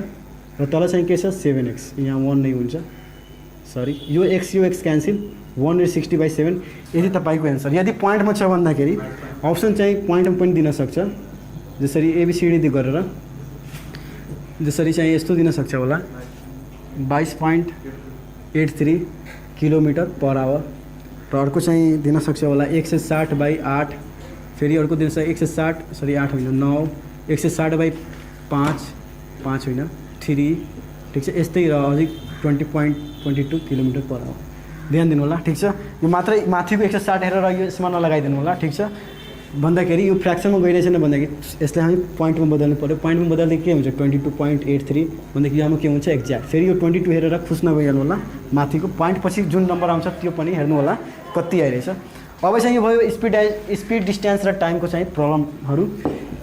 र तल चाहिँ के छ 7x यहाँ 1 नै हुन्छ सरी यो x क्यान्सल 160 बाई 7 यदि तपाईँको एन्सर यदि पोइन्टमा छ भन्दाखेरि अप्सन चाहिँ पोइन्टमा पनि दिन सक्छ जसरी एबिसिडी गरेर जसरी चाहिँ यस्तो दिन सक्छ होला 22.83 किलोमिटर पर आवर र अर्को चाहिँ दिन सक्छ होला 160 बाई 8 फेरि अर्को दिन सक्छ 160 सरी 8 होइन 9 160 बाई 5 होइन 3 ठिक छ यस्तै र अझै 20.22 किलोमिटर पर आवर ध्यान दिनु होला ठिक छ यो मात्रै माथिको 160 हेरेर यो यसमा नलगाइदिनु होला ठिक छ भन्दाखेरि यो फ्र्याक्सनमा गइरहेछ भन्दाखेरि यसलाई हामी पोइन्टमा बदल्नु पर्यो पोइन्टमा बदल्दा के हुन्छ 22.83 भन्दाखेरि यहाँ के हुन्छ एक्ज्याक्ट फेरि यो 22 हेरेर खुस नगइहाल्नु होला माथिको पोइन्ट पछि जुन नम्बर आउँछ त्यो पनि हेर्नु होला कति आइरहेछ। अब चाहिँ यो भयो स्पिड डिस्टेन्स र टाइमको चाहिँ प्रब्लमहरू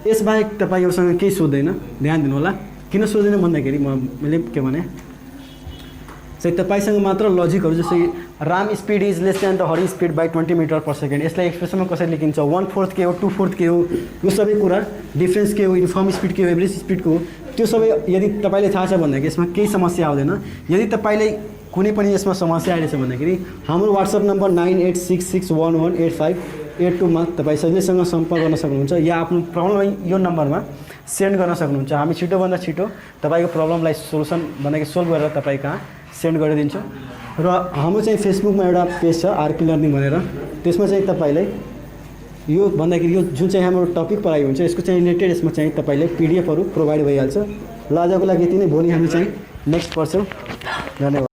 यसबाहेक तपाईँहरूसँग केही सोध्दैन ध्यान दिनु होला किन सोध्दैन भन्दाखेरि मैले के भने चाहिँ तपाईसँग मात्र लजिकहरू जस्तै Ram speed is less than the Hari speed by 20 metre per second यसलाई एक्सप्रेसनमा कसरी लेखिन्छ 1/4 के हो 2/4 के हो यो सबै कुरा डिफ्रेन्स के हो युनिफर्म स्पिड के हो एभरेज स्पिडको हो त्यो सबै यदि तपाईँले थाहा छ भन्दाखेरि यसमा केही समस्या आउँदैन। यदि तपाईँले कुनै पनि यसमा समस्या आइरहेछ भन्दाखेरि हाम्रो वाट्सएप नम्बर 9866118582 मा तपाईँ सजिलैसँग सम्पर्क गर्न सक्नुहुन्छ या आफ्नो प्रब्लम यो नम्बरमा सेन्ड गर्न सक्नुहुन्छ हामी छिटोभन्दा छिटो तपाईँको प्रब्लमलाई सोल्युसन भनेको सोल्भ गरेर तपाईँ कहाँ सेन्ड गरिदिन्छ। र हाम्रो चाहिँ फेसबुकमा एउटा पेज छ आरपी लर्निङ भनेर त्यसमा चाहिँ तपाईँलाई यो भन्दाखेरि यो जुन चाहिँ हाम्रो टपिक पढाइ हुन्छ यसको चाहिँ रिलेटेड यसमा चाहिँ तपाईँले पिडिएफहरू प्रोभाइड भइहाल्छ। ल आजको लागि यति नै भोलि हामी चाहिँ नेक्स्ट पर्छौँ धन्यवाद।